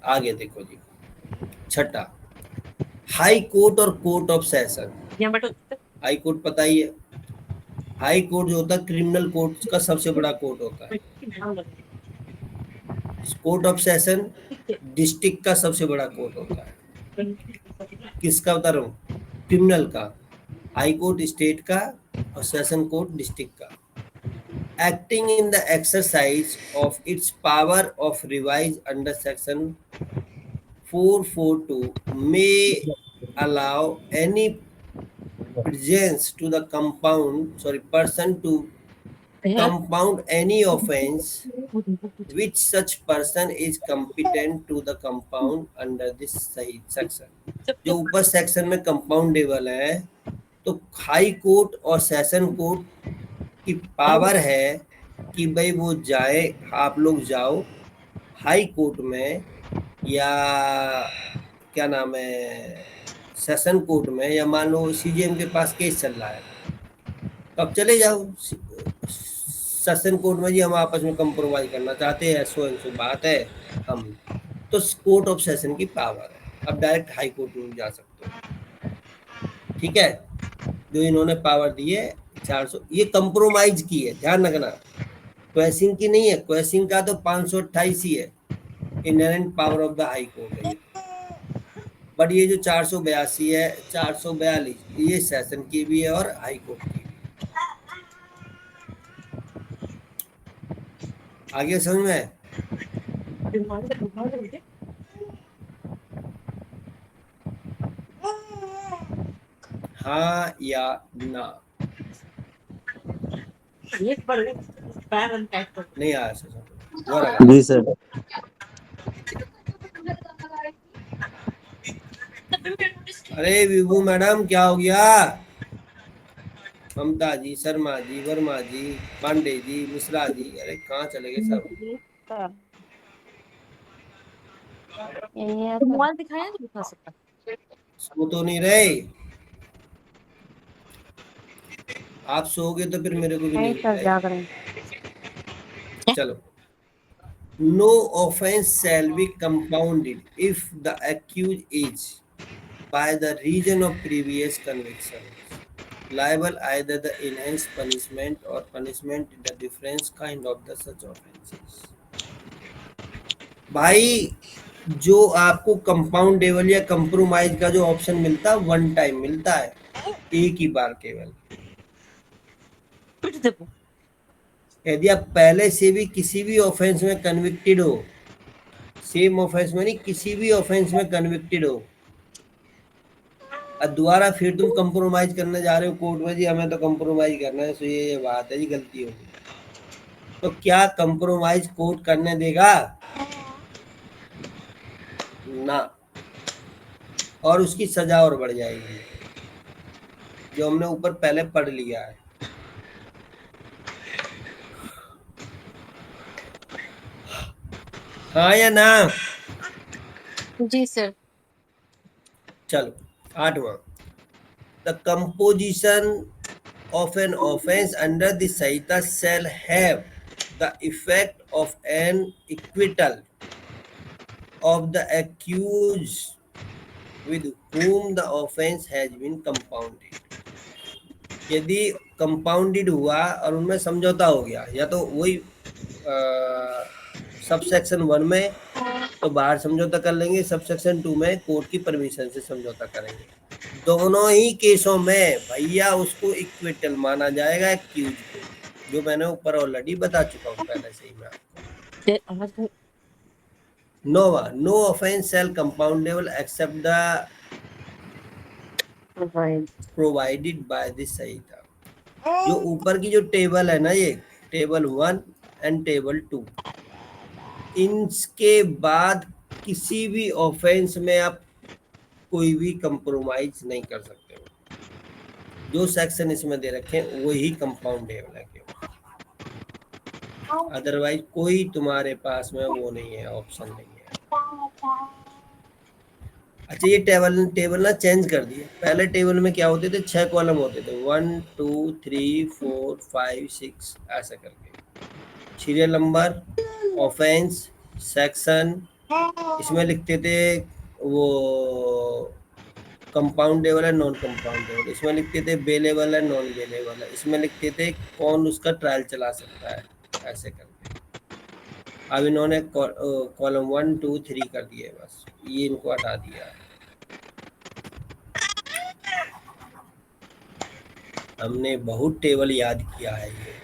आगे देखो जी, 6, हाई कोर्ट और court of session. High court पता ही है, हाई कोर्ट जो होता है क्रिमिनल कोर्ट का सबसे बड़ा कोर्ट होता है। कोर्ट ऑफ सेशन डिस्ट्रिक्ट का सबसे बड़ा कोर्ट होता है। किसका बता रहा हूँ? क्रिमिनल का। हाई कोर्ट स्टेट का और सेशन कोर्ट डिस्ट्रिक्ट का। acting in the exercise of its power of revise under section 442 may allow any presence to the person to compound any offense which such person is competent to the compound under this सही section। जो ऊपर section में compoundable है, तो high court और session court की power है कि भाई वो जाए, आप लोग जाओ हाई कोर्ट में या क्या नाम है सेशन कोर्ट में, या मान लो सीजीएम के पास केस चल रहा है, तो आप चले जाओ सेशन कोर्ट में, जी हम आपस में कंप्रोमाइज करना चाहते हैं, सो एंड सो बात है, हम तो कोर्ट ऑफ सेशन की पावर है, अब डायरेक्ट हाई कोर्ट में जा सकते हो। ठीक है, जो इन्होंने पावर दी है 400, ये कंप्रोमाइज की है, ध्यान रखना, क्वेश्चन की नहीं है, क्वेश्चन का तो 528 ही है, inherent power of the high court है, बट ये जो 482 है 442 ये सेशन की भी है और हाई कोर्ट की भी। आगे समझ में? हाँ या ना? नहीं आया सर। जी सर। अरे विभू मैडम क्या हो गया? ममता जी, शर्मा जी, वर्मा जी, पांडे जी, मिश्रा जी, अरे कहाँ चले गए सब? मोबाइल दिखाया तो दिखा सकता, सो तो नहीं रहे आप, सोओगे तो फिर मेरे को भी नहीं सर जाग रहे हैं। चलो, no offence shall be compounded if the accused is by the reason of previous conviction liable either the enhanced punishment or punishment in the different kind of the such offenses। भाई जो आपको compoundable या compromise का जो option मिलता है one time मिलता है, एक ही बार केवल। यदि आप पहले से भी किसी भी ऑफेंस में कन्विक्टेड हो, सेम ऑफेंस में नहीं, किसी भी ऑफेंस में कन्विक्टेड हो, और दोबारा फिर तुम कंप्रोमाइज करने जा रहे हो कोर्ट में, जी हमें तो कंप्रोमाइज करना है, सो ये बात है जी, गलती होगी, तो क्या कंप्रोमाइज कोर्ट करने देगा? ना, और उसकी सजा और बढ़ जाएगी, जो हमने ऊपर पहले पढ़ लिया है। हाँ या ना? जी सर। चलो 8वां, the composition of an offense under the Sahita shall have the effect of an acquittal of the accused with whom the offense has been compounded। यदि कंपाउंडेड हुआ और उनमें समझौता हो गया, या तो वही सब सेक्शन 1 में तो बाहर समझौता कर लेंगे, सब सेक्शन 2 में कोर्ट की परमिशन से समझौता करेंगे, दोनों ही केसों में भैया उसको इक्विटल माना जाएगा एक्यूज को, जो मैंने ऊपर ऑलरेडी बता चुका हूँ पहले से ही मैं आपको। नोवा, no offence shall compoundable except the provided by this Sanhita. जो ऊपर की जो टेबल है ना, ये टेबल 1 एंड टेबल 2, इनके बाद किसी भी ऑफेंस में आप कोई भी कंप्रोमाइज नहीं कर सकते हो, जो सेक्शन इसमें दे रखे हैं वही कंपाउंडेबल है, अदरवाइज कोई तुम्हारे पास में वो नहीं है, ऑप्शन नहीं है। अच्छा, ये टेबल ना चेंज कर दिए, पहले टेबल में क्या होते थे, 6 कॉलम होते थे, 1 2 3 4 5 6 ऐसा करके, सीरियल नंबर, ऑफेंस, सेक्शन, इसमें लिखते थे वो कंपाउंडेबल है नॉन कंपाउंडेबल, इसमें लिखते थे बेलेबल है नॉन बेलेबल है, इसमें लिखते थे कौन उसका ट्रायल चला सकता है, ऐसे करके। अब इन्होंने कॉलम 1 2 3 कर दिए, बस ये इनको हटा दिया। हमने बहुत टेबल याद किया है ये।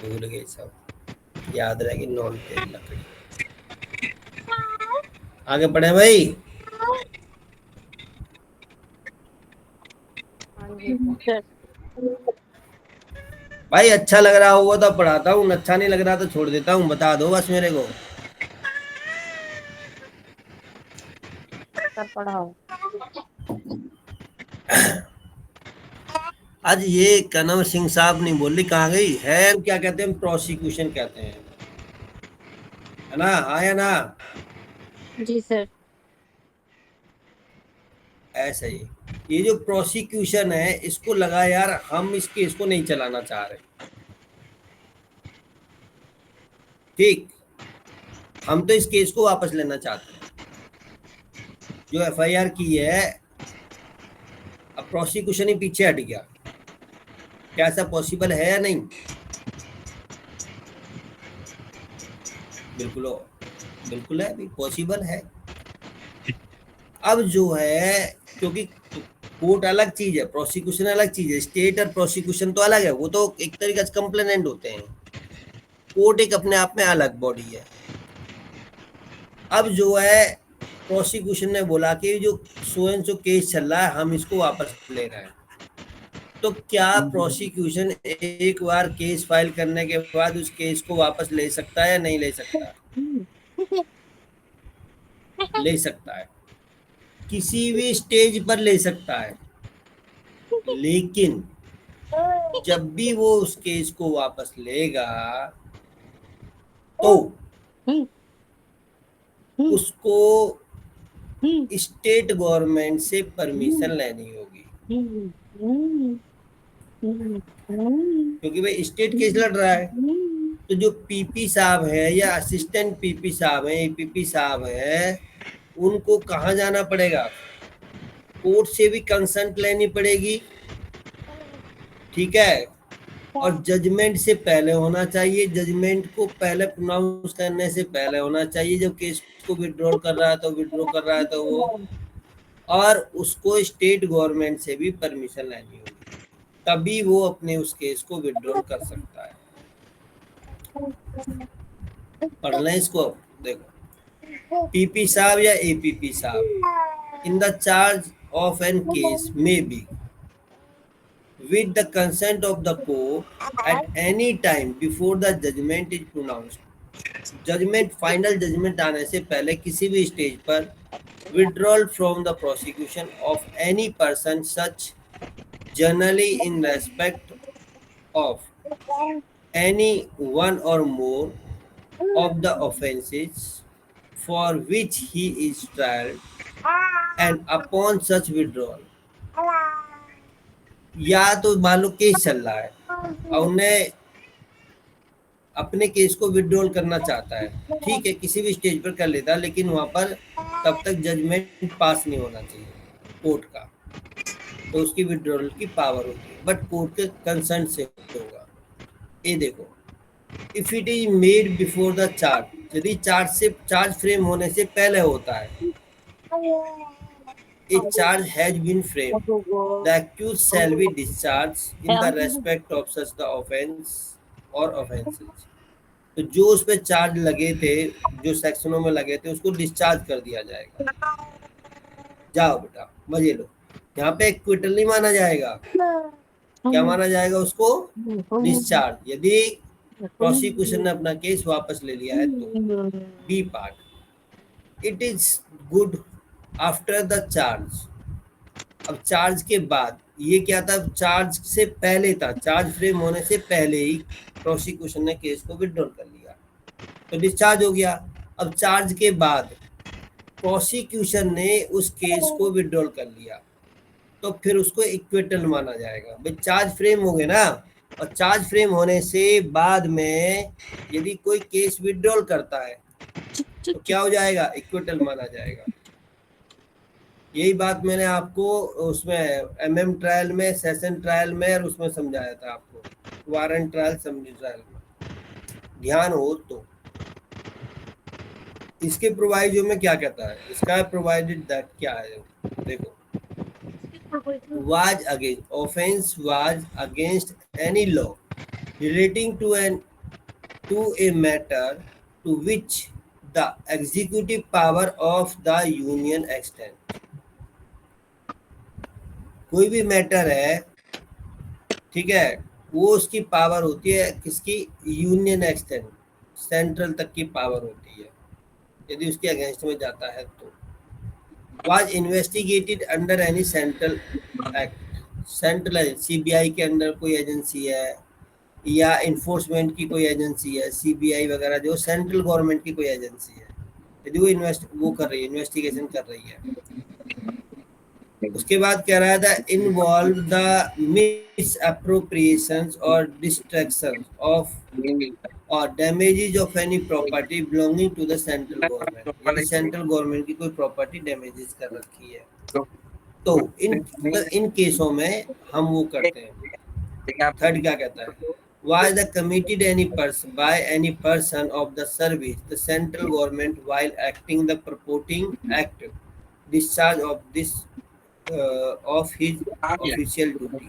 भूल गए सब, याद रहेगी नॉन तेल लकड़ी। आगे पढ़े भाई। हाँ जी सर। भाई अच्छा लग रहा होगा तो पढ़ाता हूँ, अच्छा नहीं लग रहा तो छोड़ देता हूँ, बता दो बस मेरे को। सर पढ़ाओ। आज ये कनव सिंह साहब नहीं बोल रही, कहाँ गई है, क्या कहते हैं, प्रोसिक्यूशन कहते हैं, है ना, आया ना, जी सर। ऐसा ही। ये जो प्रोसिक्यूशन है, इसको लगा यार हम इस केस को नहीं चलाना चाह रहे, ठीक, हम तो इस केस को वापस लेना चाहते हैं, जो एफआईआर की है। अब प्रोसिक्यूशन ही पीछे हट गया, क्या ऐसा पॉसिबल है या नहीं? बिल्कुल बिल्कुल है, पॉसिबल है। अब जो है, क्योंकि कोर्ट अलग चीज है, प्रोसिक्यूशन अलग चीज है, स्टेट और प्रोसिक्यूशन तो अलग है, वो तो एक तरीके से कंप्लेनेंट होते हैं, कोर्ट एक अपने आप में अलग बॉडी है। अब जो है प्रोसिक्यूशन ने बोला कि जो सो एंड सो केस चल रहा है हम इसको वापस ले रहे हैं, तो क्या प्रोसिक्यूशन एक बार केस फाइल करने के बाद उस केस को वापस ले सकता है या नहीं ले सकता? ले सकता है, किसी भी स्टेज पर ले सकता है, लेकिन जब भी वो उस केस को वापस लेगा तो उसको स्टेट गवर्नमेंट से परमिशन लेनी होगी, क्योंकि भाई स्टेट केस लड़ रहा है। तो जो पीपी साहब है या असिस्टेंट पीपी साहब है, एपीपी साहब है, उनको कहाँ जाना पड़ेगा? कोर्ट से भी कंसेंट लेनी पड़ेगी, ठीक है, और जजमेंट से पहले होना चाहिए, जजमेंट को पहले प्रोनाउंस करने से पहले होना चाहिए, जब केस को विड्रॉ कर रहा है तो विड्रॉ कर रहा है तो वो, और उसको स्टेट गवर्नमेंट से भी परमिशन लेनी होगी, तभी वो अपने उस केस को विड्रॉ कर सकता है। पढ़ लें इसको, देखो, पीपी साहब या एपीपी साहब in the charge of an case may be with the consent of the court at any time before the judgment is pronounced. Judgment, final judgment आने से पहले किसी भी स्टेज पर withdrawal from the prosecution of any person such generally in respect of any one or more of the offences for which he is tried, and upon such withdrawal, या तो मान लो case चल रहा है और उन्हें अपने केस को विड्रॉल करना चाहता है, ठीक है, किसी भी स्टेज पर कर लेता है, लेकिन वहां पर तब तक जजमेंट पास नहीं होना चाहिए कोर्ट का, तो उसकी विड्रॉल की पावर होती है, बट कोर्ट के कंसर्न से होगा। ये देखो, if it is made before the charge, यदि चार्ज फ्रेम होने से पहले होता है, a charge has been framed, the accused shall be discharged in the respect of such the offense or offences। तो जो उस पे चार्ज लगे थे, जो सेक्शनों में लगे थे, उसको डिस्चार्ज कर दिया जाएगा। जाओ बेटा मजे लो, यहाँ पे एक्विटल नहीं माना जाएगा, क्या माना जाएगा उसको? डिस्चार्ज, यदि प्रोसिक्यूशन ने अपना केस वापस ले लिया है तो। B part, it is good after the charge. अब चार्ज के बाद, ये क्या था, चार्ज से पहले था, चार्ज फ्रेम होने से पहले ही प्रोसिक्यूशन ने केस को विड्रॉ कर लिया तो डिस्चार्ज हो गया। अब चार्ज के बाद प्रोसिक्यूशन ने उस केस को विड्रॉ कर लिया तो फिर उसको इक्विटल माना जाएगा। भाई चार्ज फ्रेम हो गए ना, और चार्ज फ्रेम होने से बाद में यदि कोई केस विड्रॉ करता है तो क्या हो जाएगा? इक्विटल माना जाएगा। यही बात मैंने आपको उसमें एमएम ट्रायल में, सेशन ट्रायल में और उसमें समझाया था आपको, वारंट ट्रायल, समरी ट्रायल में, ध्यान हो तो। इसके प्रोवाइजो में क्या कहता है, इसका प्रोवाइडेड दैट क्या है, देखो, was against, offense was against any law relating to an to a matter to which the executive power of the union extends. कोई भी मैटर है, ठीक है, वो उसकी पावर होती है किसकी, यूनियन एक्सटेंड, सेंट्रल तक की पावर होती है यदि उसके अगेंस्ट में जाता है तो। Was investigated under any central act, central CBI के अंडर कोई एजेंसी है या इन्फोर्समेंट की कोई एजेंसी है, सीबीआई वगैरह जो सेंट्रल गवर्नमेंट की कोई एजेंसी है, यदि वो कर रही है, इन्वेस्टिगेशन कर रही है। उसके बाद कह रहा था इन्वॉल्व द मिस अप्रोप्रिएशंस और डिस्ट्रैक्शन ऑफ और damages of any property belonging to the central government, यदि सेंट्रल गवर्नमेंट की कोई प्रॉपर्टी डैमेजेस कर रखी है तो इन केसों में हम वो करते हैं। थर्ड क्या कहता है, was the committed any person by any person of the service the central government while acting the purporting act discharge of this of his official duty।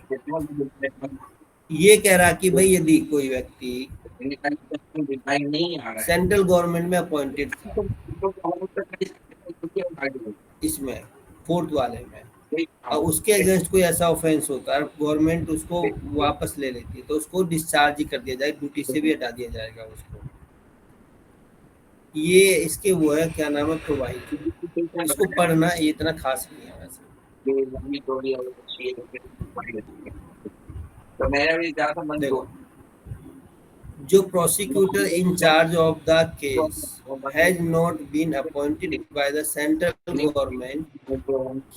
ये कह रहा कि भाई यदि कोई व्यक्ति सेंट्रल गवर्नमेंट में अपॉइंटेड था, इसमें फोर्थ वाले में, और उसके अगेंस्ट कोई ऐसा ऑफेंस होता है, गवर्नमेंट उसको वापस ले लेती है तो उसको डिस्चार्ज ही कर दिया जाए, ड्यूटी से भी हटा दिया जाएगा उसको। ये इसके वो है, क्या नाम है, प्रोवाइड। इसको पढ़ना ये इतना खास नहीं है वैसे। देखो, जो prosecutor in charge of the case has not been appointed by the central government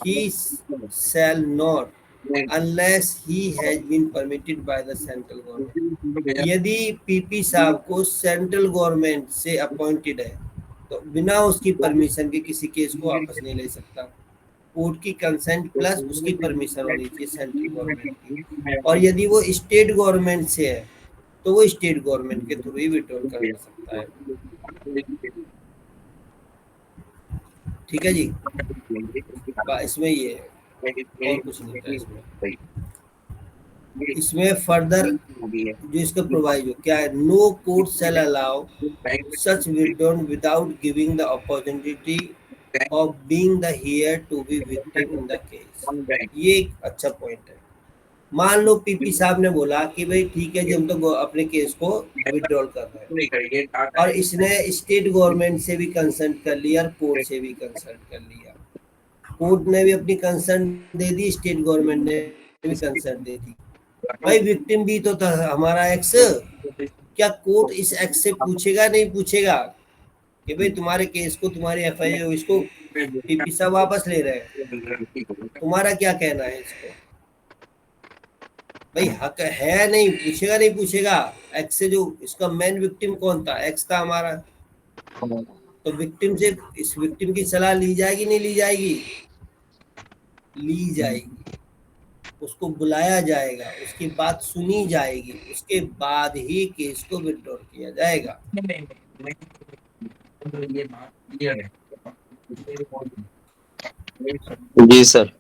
he shall not unless he has been permitted by the central government। यदि पीपी साहब को सेंट्रल गवर्नमेंट से अपॉइंटेड है तो बिना उसकी परमिशन के किसी केस को वापस नहीं ले सकता। कोर्ट की कंसेंट प्लस उसकी परमिशन होनी चाहिए सेंट्रल गवर्नमेंट की, और यदि वो स्टेट गवर्नमेंट से है तो वो स्टेट गवर्नमेंट के थ्रू ही विड्रॉल कर सकता है। ठीक है जी, इसमें ये है और कुछ नहीं था इसमें। इसमें फर्दर जो इसका प्रोवाइड क्या है, no court shall allow such withdrawal without giving the opportunity of being the hear to be victim in the case. ये एक अच्छा पॉइंट है। मान लो पीपी साहब ने बोला कि भाई ठीक है जी, हम तो अपने केस को विड्रॉल कर रहे हैं, और इसने स्टेट गवर्नमेंट से भी कंसल्ट कर लिया और कोर्ट से भी कंसल्ट कर लिया, कोर्ट ने भी अपनी कंसर्न दे दी, स्टेट गवर्नमेंट ने भी कंसर्न दे दी। भाई विक्टिम भी तो था हमारा एक्स, क्या कोर्ट इस एक्स से पूछेगा नहीं पूछेगा कि भाई तुम्हारे केस को, तुम्हारी एफआईआर इसको पीपी साहब वापस ले रहे हैं, तुम्हारा क्या कहना है इसको? भाई हक है, नहीं पूछेगा, नहीं पूछेगा। एक्स से जो इसका मेन विक्टिम कौन था, एक्स था हमारा, तो विक्टिम से इस विक्टिम की सलाह ली जाएगी नहीं ली जाएगी? ली जाएगी, उसको बुलाया जाएगा, उसकी बात सुनी जाएगी, उसके बाद ही केस को विड्रॉ किया जाएगा। जी सर।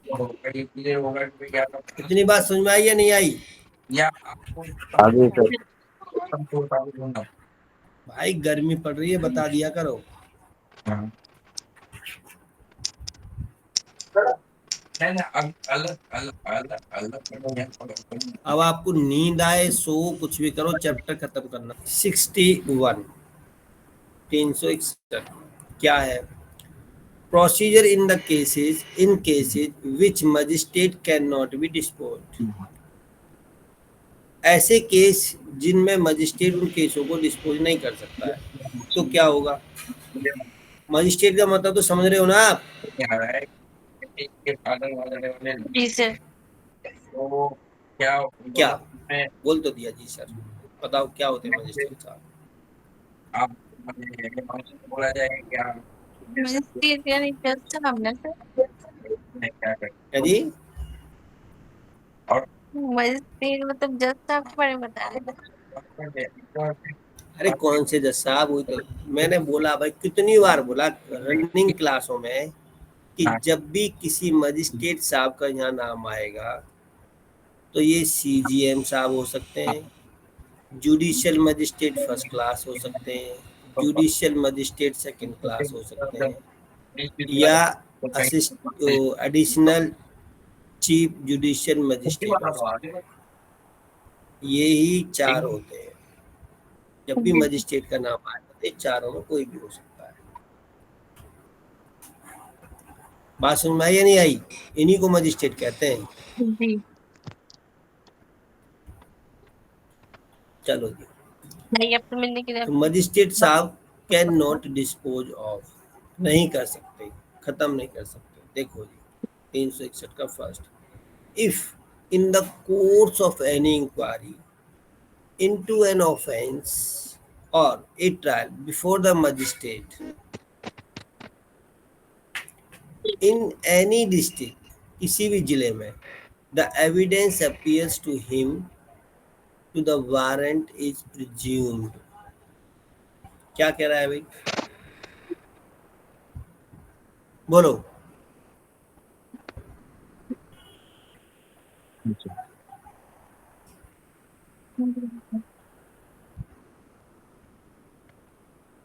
इतनी बात समझ में आई या नहीं आई? आगे सर। भाई गर्मी पड़ रही है, बता दिया करो। अब आपको नींद आए, सो कुछ भी करो, चैप्टर खत्म करना। 61 361 क्या है? Procedure in the cases which magistrate can not be disposed. ऐसे केस जिनमें मजिस्ट्रेट उन केसों को डिस्पोज नहीं कर सकता है तो क्या होगा? मजिस्ट्रेट का मतलब तो समझ रहे हो ना आप? जी सर। क्या बोल तो दिया जी सर, बताओ क्या होते हैं मजिस्ट्रेट साहब? बोला जाए क्या? मजिस्ट्रेट यानी जज साहब ना सर? क्या जी? मजिस्ट्रेट मतलब जज साहब के बारे में बता रहे। अरे कौन से जज साहब? वही तो मैंने बोला भाई, कितनी बार बोला रनिंग क्लासों में कि जब भी किसी मजिस्ट्रेट साहब का यहाँ नाम आएगा तो ये सीजीएम साहब हो सकते हैं, जुडिशियल मजिस्ट्रेट फर्स्ट क्लास हो सकते हैं, जुडिशियल मजिस्ट्रेट सेकंड क्लास हो सकते हैं, या एडिशनल चीफ जुडिशियल मजिस्ट्रेट हो सकते हैं। ये ही 4 होते हैं। जब भी मजिस्ट्रेट का नाम आए तो चारों में कोई भी हो सकता है। बात समझ में आई या नहीं आई? इन्हीं को मजिस्ट्रेट कहते हैं। जी। चलो जी, नहीं, अब तो मिलने के लिए तो मजिस्ट्रेट साहब कैन नॉट डिस्पोज ऑफ, नहीं कर सकते, खत्म नहीं कर सकते। देखो जी 361 का first, if in the course of any inquiry into an offense or a trial before the magistrate in any district, किसी भी जिले में, the evidence appears to him to the warrant is presumed। क्या कह रहा है भाई? बोलो।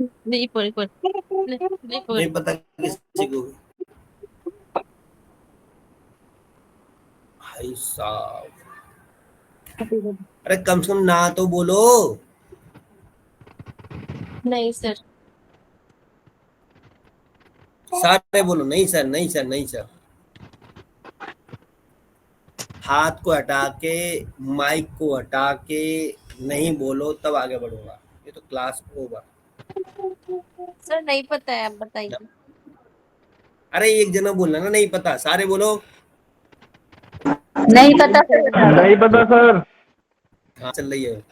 नहीं पढ़ी नहीं पढ़ी। नहीं पता किसी को? भाई साहब, अरे कम से कम ना तो बोलो। नहीं सर। सारे बोलो नहीं सर, नहीं सर, नहीं सर। हाथ को हटा के, माइक को हटा के नहीं बोलो, तब आगे बढ़ूंगा। ये तो क्लास ओवर। सर नहीं पता है, आप बताइए। अरे एक जना बोलना ना नहीं पता, सारे बोलो। नहीं पता सर। नहीं पता सर। हाँ चल रही है,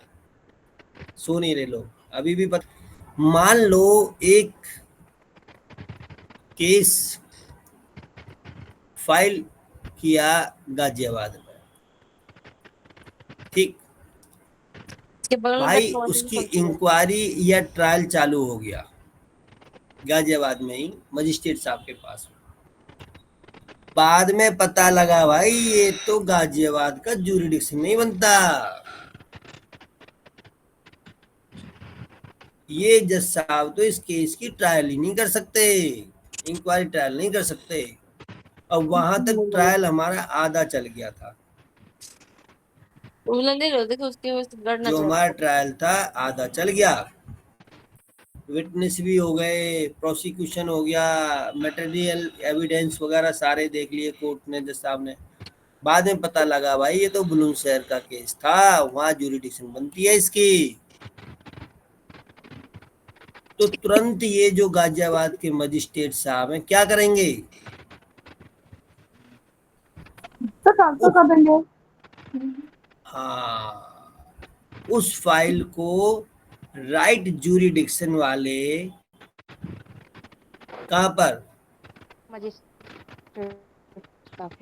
सो नहीं रहे लोग अभी भी पता। मान लो एक केस फाइल किया गाजियाबाद में, ठीक इसके बगल में भाई, कौन सी उसकी होती है? इंक्वायरी या ट्रायल चालू हो गया गाजियाबाद में ही मजिस्ट्रेट साहब के पास। बाद में पता लगा भाई ये तो गाजियाबाद का ज्यूरिडिक्शन नहीं बनता, ये जज साहब तो इस केस की ट्रायल ही नहीं कर सकते, इंक्वायरी ट्रायल नहीं कर सकते। और वहां तक ट्रायल हमारा आधा चल गया था, नहीं होते कि उसके लड़ना जो चाहिए। हमारा ट्रायल था आधा चल गया, विटनेस भी हो गए, प्रोसिक्यूशन हो गया, मटेरियल एविडेंस वगैरह सारे देख लिए कोर्ट ने, जज साहब ने। बाद में पता लगा भाई ये तो बुलंदशहर का केस था, वहां ज्यूरिडिक्शन बनती है इसकी। तो तुरंत ये जो गाजियाबाद के मजिस्ट्रेट साहब हैं क्या करेंगे? तो ट्रांसफर कर देंगे। हाँ, उस फाइल को राइट ज्यूरिडिक्शन वाले कहाँ पर,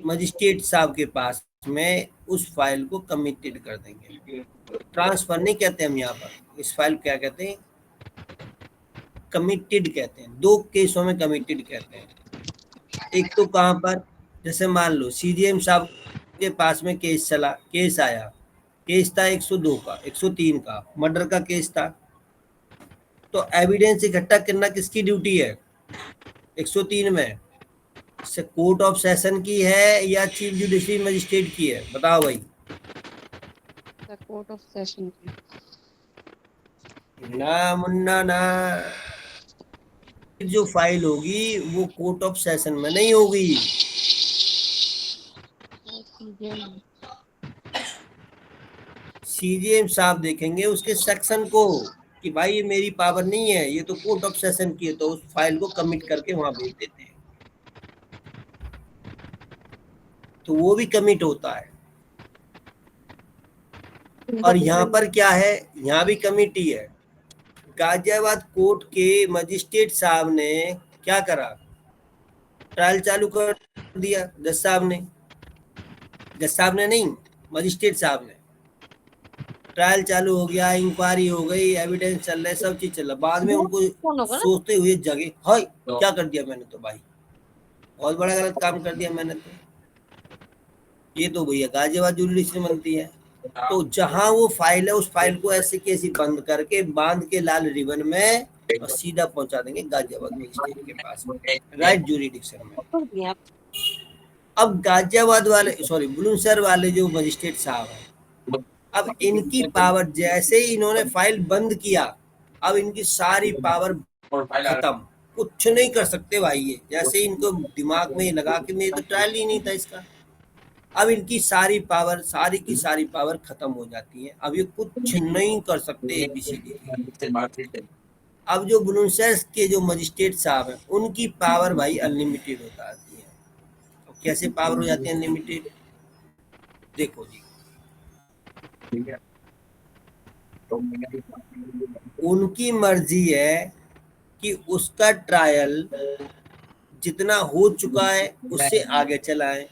मजिस्ट्रेट साहब के पास में उस फाइल को कमिटेड कर देंगे। ट्रांसफर नहीं कहते हम यहाँ पर, इस फाइल क्या कहते हैं, कमिटेड कहते हैं। 2 केसों में कमिटेड कहते हैं। एक तो कहाँ पर, जैसे मान लो सीजीएम साहब के पास में केस आया, केस था 102 का, 103 का मर्डर का केस था। तो एविडेंस इकट्ठा करना किसकी ड्यूटी है? 103 में से कोर्ट ऑफ सेशन की है या चीफ जुडिशरी मजिस्ट्रेट की है? बताओ भाई। कोर्ट ऑफ सेशन की। ना मुन्ना ना, जो फाइल होगी वो कोर्ट ऑफ सेशन में नहीं होगी। सीजीएम साहब देखेंगे उसके सेक्शन को कि भाई ये मेरी पावर नहीं है, ये तो कोर्ट ऑफ सेशन की है, तो उस फाइल को कमिट करके वहां भेज देते हैं, तो वो भी कमिट होता है। और यहाँ पर क्या है, यहाँ भी कमिटी है। गाजियाबाद कोर्ट के मजिस्ट्रेट साहब ने क्या करा, ट्रायल चालू कर दिया जज साहब ने नहीं, मजिस्ट्रेट साहब ने। ट्रायल चालू हो गया, इंक्वायरी हो गई, एविडेंस चल रहा है, सब चीज चल रहा। बाद में उनको सोचते हुए जगे, हाय क्या कर दिया मैंने, तो भाई बहुत बड़ा गलत काम कर दिया मैंने, तो ये तो भैया गाजियाबाद ज्यूरिडिक्शन बनती है। तो जहां वो फाइल है उस फाइल को ऐसे कैसे बंद करके बांध के लाल रिबन में और सीधा पहुंचा देंगे गाजियाबाद मजिस्ट्रेट के पास में, राइट जुरिडिक्शन में। अब गाजियाबाद वाले सॉरी बुलंदशहर वाले जो मजिस्ट्रेट साहब हैं, अब इनकी पावर जैसे ही इन्होंने फाइल बंद किया, अब इनकी सारी पावर खत्म, कुछ नहीं कर सकते भाई। ये जैसे इनको दिमाग में लगा कि मेरे तो ट्रायल ही नहीं था इसका, अब इनकी सारी की सारी पावर खत्म हो जाती है। अब ये कुछ नहीं कर सकते ABCD। अब जो बुलंदशहर के जो मजिस्ट्रेट साहब हैं उनकी पावर भाई अनलिमिटेड हो जाती है। तो कैसे पावर हो जाती है अनलिमिटेड, देखो जी, उनकी मर्जी है कि उसका ट्रायल जितना हो चुका है उससे आगे चलाएं,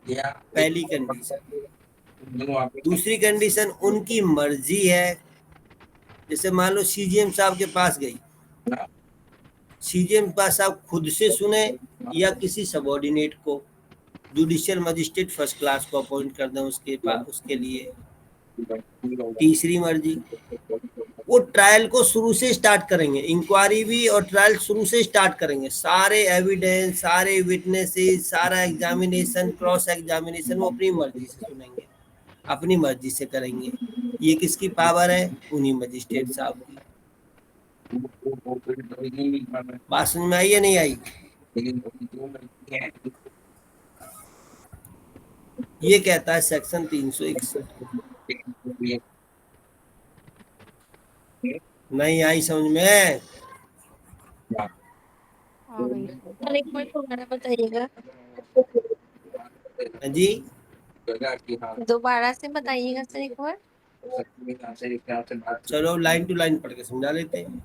पहली कंडीशन। दूसरी कंडीशन, उनकी मर्जी है, जैसे मान लो CGM साहब के पास गई, CGM साहब खुद से सुने या किसी सबॉर्डिनेट को, जुडिशियल मजिस्ट्रेट फर्स्ट क्लास को अपॉइंट कर दें उसके लिए। तीसरी मर्जी, वो ट्रायल को शुरू से स्टार्ट करेंगे, इंक्वायरी भी और ट्रायल शुरू से स्टार्ट करेंगे, सारे एविडेंस, सारे विटनेसेस, सारा एग्जामिनेशन, क्रॉस एग्जामिनेशन वो अपनी मर्जी से सुनेंगे, अपनी मर्जी से करेंगे। ये किसकी पावर है, उन्हीं मजिस्ट्रेट साहब की। बात समझ में आई या नहीं आई? ये कहता है सेक्शन 361। नहीं आई समझ में? सर एक बार दोबारा बताइएगा, जी दोबारा से बताइएगा सर एक बार। चलो लाइन टू लाइन पढ़ के समझा लेते हैं।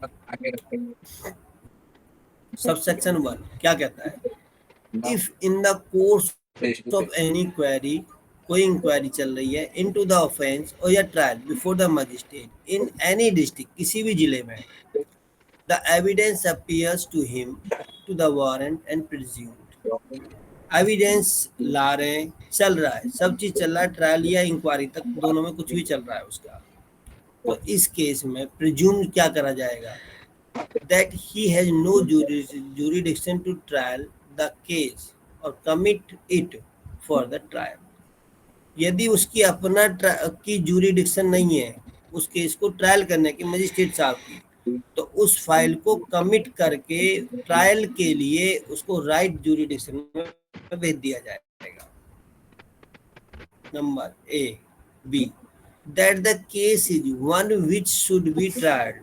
सब सेक्शन 1 क्या कहता है, if in the course of any query, कोई इंक्वायरी चल रही है, इनटू द ऑफेंस और या trial before the magistrate in any district, किसी भी जिले में, the evidence appears to him to the warrant and presumed, evidence ला रहे हैं, चल रहा है, सब चीज चल रहा है, ट्रायल या इंक्वायरी तक दोनों में कुछ भी चल रहा है उसका, तो इस केस में प्रिज्यूम क्या करा जाएगा, that he has no jurisdiction to trial the case और commit it for the trial. यदि उसकी अपना की जुरिडिक्शन नहीं है उस केस को ट्रायल करने की मजिस्ट्रेट साहब की, तो उस फाइल को कमिट करके ट्रायल के लिए उसको राइट जुरिडिक्शन में भेज दिया जाएगा। Number A, B, that the case is one which should be tried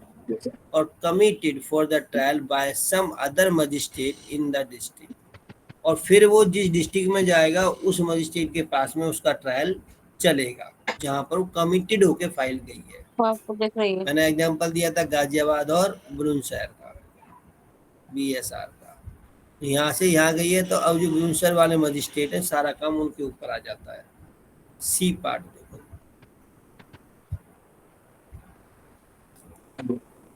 or committed for the trial by some other magistrate in the district, और फिर वो जिस डिस्ट्रिक्ट में जाएगा उस मजिस्ट्रेट के पास में उसका ट्रायल चलेगा जहां पर वो कमिटेड होके फाइल गई है। आपको देख रही है, मैंने एग्जांपल दिया था गाजियाबाद और बुलंदशहर का, BSR का। यहाँ से यहाँ गई है तो अब जो बुलंदशहर वाले मजिस्ट्रेट हैं सारा काम उनके ऊपर आ जाता है। C पार्ट देखो,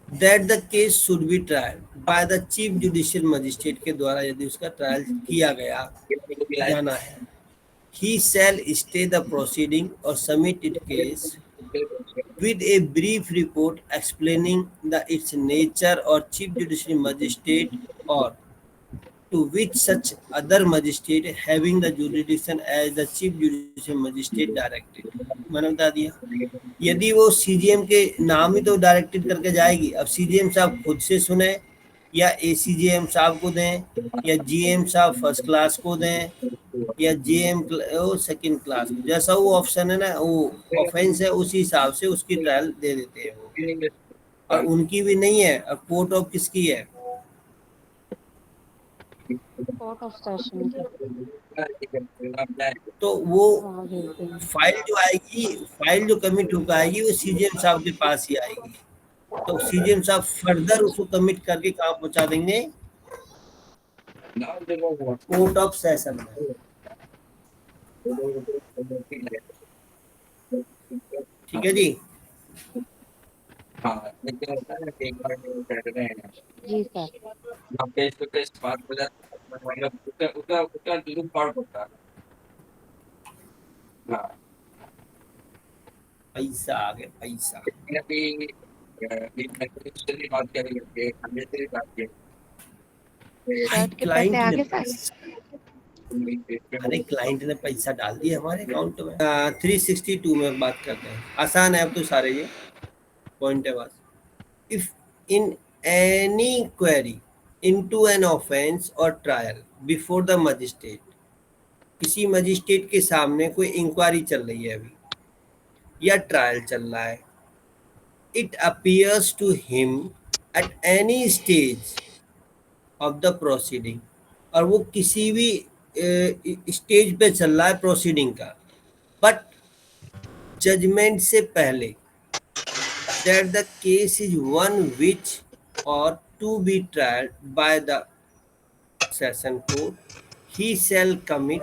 that the case should be trial by the chief judicial magistrate के द्वारा यदि उसका ट्रायल किया गया जाना है, ही शैल स्टे द प्रोसीडिंग और submit it case with a brief report explaining its nature or chief judicial magistrate or to which such other magistrate having the jurisdiction as the chief judicial magistrate directed। मैंने बता दिया, यदि वो CGM के नाम ही तो directed करके जाएगी, अब CGM साहब खुद से सुने या ACGM साहब को दें या GM साहब फर्स्ट क्लास को दें या JM सेकंड क्लास, जैसा वो ऑप्शन है ना, वो ऑफेंस है उसी हिसाब से उसकी ट्रायल दे देते हैं वो, और उनकी भी नहीं है। और कोर्ट ऑफ किसकी है, कोर्ट ऑफ सेशन तो वो फाइल जो आएगी, फाइल जो कमिट होकर आएगी वो CGM साहब के पास ही आएगी, तो CGM साहब फर्दर उसको कमिट करके कहाँ पहुंचा देंगे, कोर्ट ऑफ सेशन में। ठीक है जी। हाँ, लेकिन होता है कि एक बार बैठ रहे हैं जी सर, अब फेस टू फेस बात हो जाती है, मतलब उसका लुक आउट होता है। हाँ, पैसा आ गया पैसा। लेकिन अभी से भी बात करेंगे, हमने से भी बात की। भाई शर्ट के पैसे क्लाइंट आ ने गए सारे। अरे क्लाइंट ने पैसा डाल दिया हमारे अकाउंट में। 362 में बात करते हैं, आसान है अब तो सारे ये पॉइंट है बस। If in any query into an offence और ट्रायल बिफोर द मजिस्ट्रेट, किसी मजिस्ट्रेट के सामने कोई इंक्वायरी चल रही है अभी या ट्रायल चल रहा है, it appears to him at any stage of the proceeding, और वो किसी भी स्टेज पे चल रहा है प्रोसीडिंग का, बट जजमेंट से पहले, that the case is one which or to be tried by the session court, he shall commit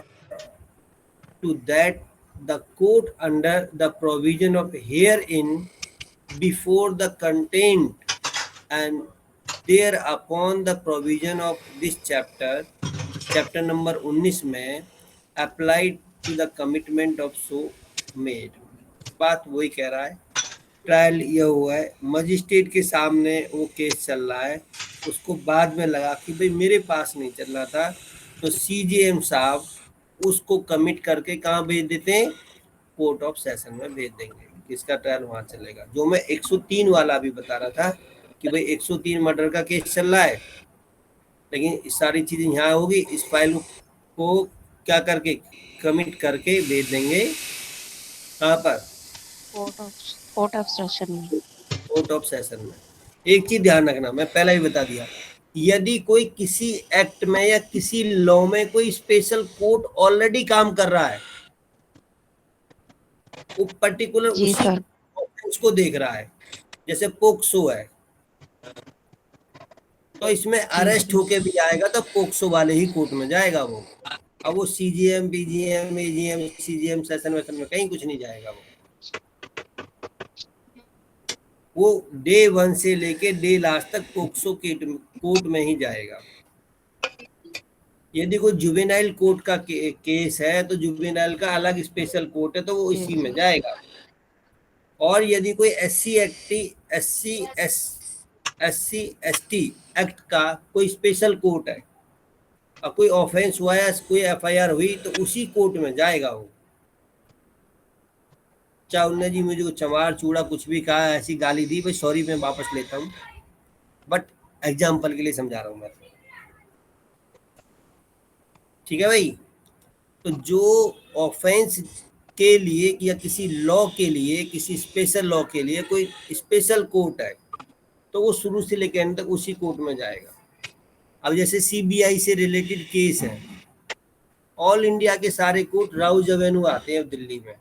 to that the court under the provision of herein before the content and thereupon the provision of this chapter, chapter number 19 में applied to the commitment of so made। बात वही कह रहा है, trial ये हुआ है, magistrate के सामने वो केस चल रहा है, उसको बाद में लगा कि भाई मेरे पास नहीं चल रहा था, तो सीजेएम साहब उसको कमिट करके कहाँ भेज देते हैं, कोर्ट ऑफ सेशन में भेज देंगे, किसका ट्रायल वहाँ चलेगा। जो मैं 103 वाला भी बता रहा था कि भाई 103 मर्डर का केस चल रहा है, लेकिन सारी चीजें यहाँ होगी, इस फाइल को क्या करके कमिट करके भेज देंगे कहाँ पर, कोर्ट ऑफ सेशन में। कोर्ट ऑफ सेशन में। एक चीज ध्यान रखना, मैं पहले ही बता दिया, यदि कोई किसी एक्ट में या किसी लॉ में कोई स्पेशल कोर्ट ऑलरेडी काम कर रहा है, वो पर्टिकुलर उसी ऑफेंस को देख रहा है, जैसे पोक्सो है, तो इसमें अरेस्ट होके भी आएगा तो पोक्सो वाले ही कोर्ट में जाएगा वो। अब वो CGM, BGM, AGM, CGM session वेशन में कहीं कुछ नहीं जाएगा वो डे 1 से लेके डे लास्ट तक पोक्सो कोर्ट में ही जाएगा। यदि कोई जुवेनाइल कोर्ट का केस है तो जुवेनाइल का अलग स्पेशल कोर्ट है, तो वो इसी में जाएगा। और यदि कोई एससी एसटी एक्ट का कोई स्पेशल कोर्ट है और कोई ऑफेंस हुआ है, कोई एफआईआर हुई, तो उसी कोर्ट में जाएगा वो। चाहे उनने जी मुझे चमार चूड़ा कुछ भी कहा, ऐसी गाली दी, भाई सॉरी मैं वापस लेता हूँ, बट एग्जाम्पल के लिए समझा रहा हूँ मैं, ठीक है भाई। तो जो ऑफेंस के लिए या किसी लॉ के लिए, किसी स्पेशल लॉ के लिए कोई स्पेशल कोर्ट है, तो वो शुरू से लेकर एंड तक उसी कोर्ट में जाएगा। अब जैसे सीबीआई से रिलेटेड केस है, ऑल इंडिया के सारे कोर्ट राउज एवेन्यू आते हैं दिल्ली में,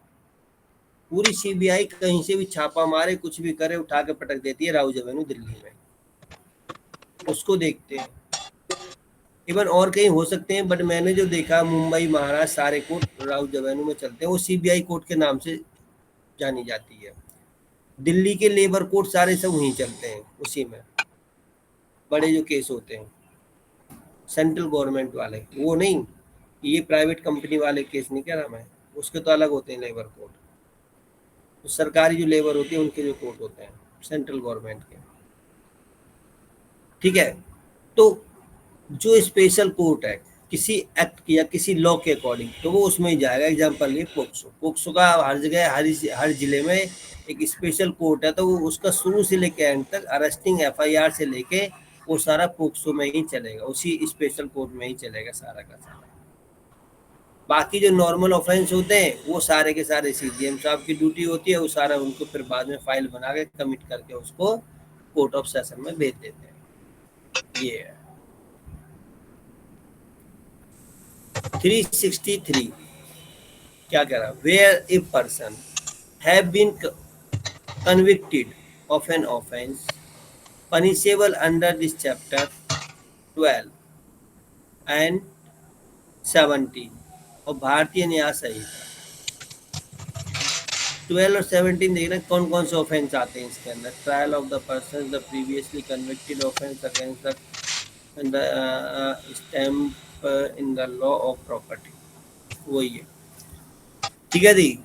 पूरी सीबीआई कहीं से भी छापा मारे, कुछ भी करे, उठा के पटक देती है राउज एवेन्यू दिल्ली में, उसको देखते हैं। इवन और कहीं हो सकते हैं, बट मैंने जो देखा मुंबई, महाराष्ट्र, सारे कोर्ट राउज एवेन्यू में चलते हैं, वो सीबीआई कोर्ट के नाम से जानी जाती है। दिल्ली के लेबर कोर्ट सारे सब वहीं चलते हैं, उसी में बड़े जो केस होते हैं, सेंट्रल गवर्नमेंट वाले, वो नहीं, ये प्राइवेट कंपनी वाले केस नहीं कह रहा मैं, उसके तो अलग होते हैं लेबर कोर्ट। तो सरकारी जो लेबर होती है उनके जो कोर्ट होते हैं सेंट्रल गवर्नमेंट के, ठीक है। तो जो स्पेशल कोर्ट है किसी एक्ट या किसी लॉ के अकॉर्डिंग, तो वो उसमें ही जाएगा। एग्जाम्पल ये पोक्सो का हर जगह, हर जिले में एक स्पेशल कोर्ट है, तो वो उसका शुरू से लेके एंड तक अरेस्टिंग एफआईआर से लेके वो सारा पोक्सो में ही चलेगा, उसी स्पेशल कोर्ट में ही चलेगा सारा का सारा। बाकी जो नॉर्मल ऑफेंस होते हैं वो सारे के सारे सीजीएम साहब की ड्यूटी होती है, वो सारा उनको फिर बाद में फाइल बना के कमिट करके उसको कोर्ट ऑफ सेशन में भेज देते हैं। ये है 363 क्या कह रहा, where a person have been convicted of an offence punishable under this chapter 12 and 17 और भारतीय न्याय संहिता 12 और 17 देखना कौन कौन से ऑफेंस आते हैं इसके अंदर। Trial of the person the previously convicted offence against the stamp in the law of property, वही है, ठीक है दी।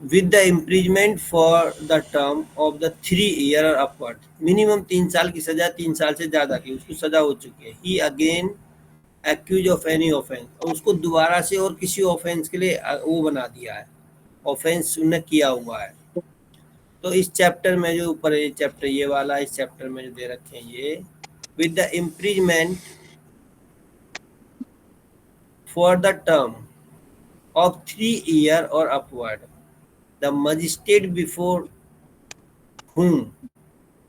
with the imprisonment for the term of the 3 year or upward. Minimum 3 साल की सजा, 3 साल से ज्यादा की उसको सजा हो चुकी है. He again accused of any offense, और उसको दोबारा से और किसी ऑफेंस के लिए वो बना दिया है, ऑफेंस उन्हें किया हुआ है. तो इस चैप्टर में जो ऊपर ये चैप्टर ये वाला, इस चैप्टर में जो दे रखे हैं ये, with the imprisonment for the term of 3 year or upward, the magistrate before whom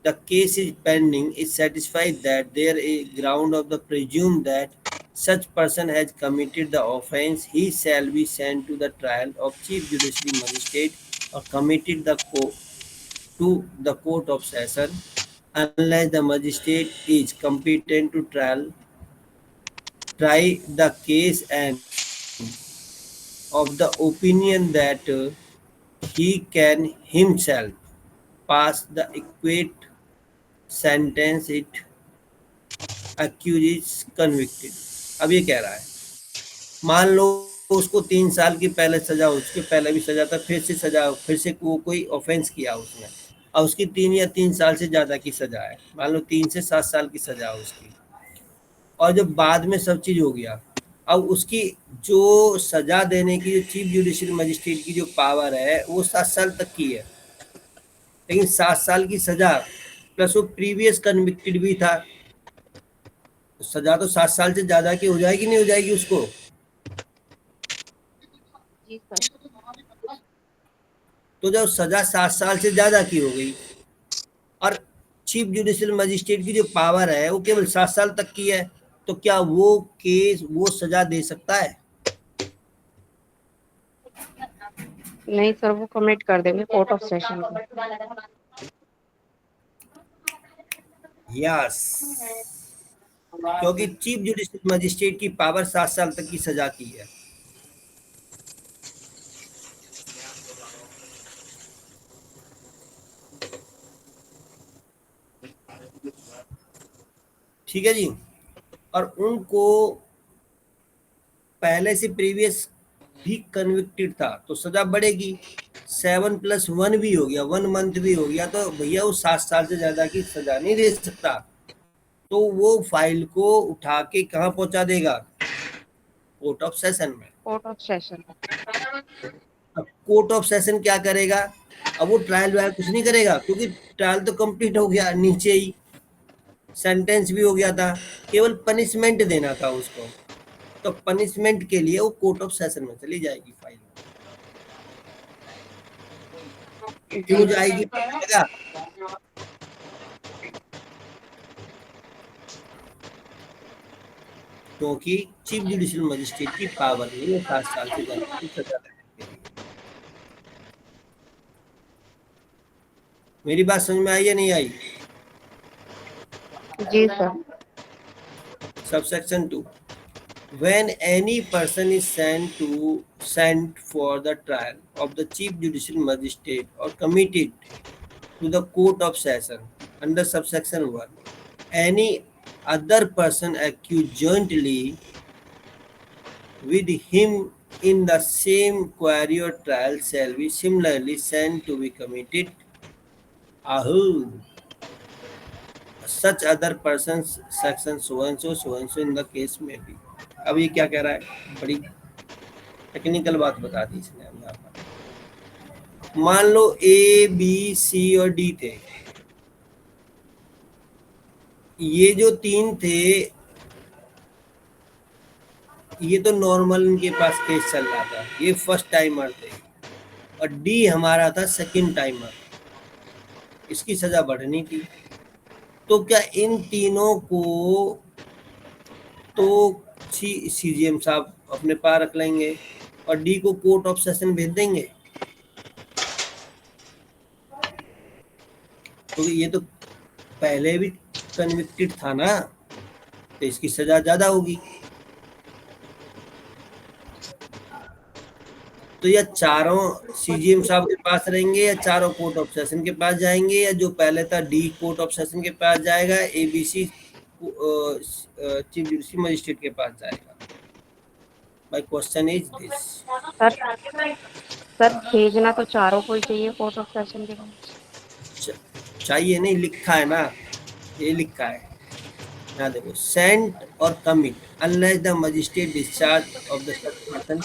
the case is pending is satisfied that there is ground of the presume that such person has committed the offence, he shall be sent to the trial of chief judicial magistrate or committed to the court of session, unless the magistrate is competent to try the case and of the opinion that he can himself pass the equate sentence it accuses convicted. अब ये कह रहा है, मान लो उसको 3 साल की पहले सजा हो, उसके पहले भी सजा था, फिर से सजा, फिर से वो कोई ऑफेंस किया उसने, और उसकी 3 या 3 साल से ज्यादा की सजा है, मान लो 3 से 7 साल की सजा है उसकी, और जब बाद में सब चीज हो गया, अब उसकी जो सजा देने की जो चीफ जुडिशियल मजिस्ट्रेट की जो पावर है वो 7 साल तक की है, लेकिन 7 साल की सजा प्लस वो प्रीवियस कन्विक्टेड भी था, तो सजा तो 7 साल से ज्यादा की हो जाएगी, नहीं हो जाएगी उसको? जी सर. तो जब सजा 7 साल से ज्यादा की हो गई और चीफ जुडिशियल मजिस्ट्रेट की जो पावर है वो केवल 7 साल तक की है, तो क्या वो केस वो सजा दे सकता है? नहीं सर, वो कमिट कर देंगे कोर्ट ऑफ सेशन को. यस, क्योंकि चीफ जुडिशियल मजिस्ट्रेट की पावर 7 साल तक की सजा की है. ठीक है जी. और उनको पहले से प्रीवियस भी कन्विक्टेड था तो सजा बढ़ेगी, 7+1 भी हो गया, 1 मंथ भी हो गया, तो भैया वो 7 साल से ज्यादा की सजा नहीं दे सकता, तो वो फाइल को उठा के कहाँ पहुंचा देगा? कोर्ट ऑफ सेशन में. Court of session. अब कोर्ट ऑफ सेशन क्या करेगा? अब वो ट्रायल वायल कुछ नहीं करेगा, क्योंकि ट्रायल तो कंप्लीट हो गया, नीचे ही सेंटेंस भी हो गया था, केवल पनिशमेंट देना था उसको, तो पनिशमेंट के लिए वो कोर्ट ऑफ सेशन में चली जाएगी फाइल. क्यों जाएगी? क्योंकि चीफ जुडिशियल मजिस्ट्रेट की पावर नहीं है 7 साल से ज्यादा की सजा देने के लिए. मेरी बात समझ में आई या नहीं आई? जी sir. Subsection 2. When any person is sent for the trial of the chief judicial magistrate or committed to the court of session under subsection 1, any other person accused jointly with him in the same query or trial shall be similarly sent to be committed. Such other persons section so and so in the case may be. अब ये क्या कह रहा है? बड़ी technical बात बता दी इसने. अब यहाँ पर मान लो A, B, C और D थे, ये जो 3 थे ये तो नॉर्मल इनके पास केस चल रहा था, ये फर्स्ट टाइमर थे, और D हमारा था सेकंड टाइमर, इसकी सजा बढ़नी थी. तो क्या इन तीनों को तो सीजीएम साहब अपने पास रख लेंगे और डी को कोर्ट ऑफ सेशन भेज देंगे? तो ये तो पहले भी कन्विक्टेड था ना, तो इसकी सजा ज्यादा होगी. तो या चारों सीजीएम साहब के पास रहेंगे या चारों कोर्ट ऑफ सेशन के पास जाएंगे, या जो पहले था डी कोर्ट ऑफ सेशन के पास जाएगा, एबीसी चीफ जुडिशियल मजिस्ट्रेट के पास जाएगा. My question is this. Sir sir भेजना तो चारों को ही चाहिए कोर्ट ऑफ सेशन के बाद। चाहिए नहीं, लिखा है ना, ये लिखा है, यहाँ देखो, सेंट और commit unless the magistrate discharge of the person.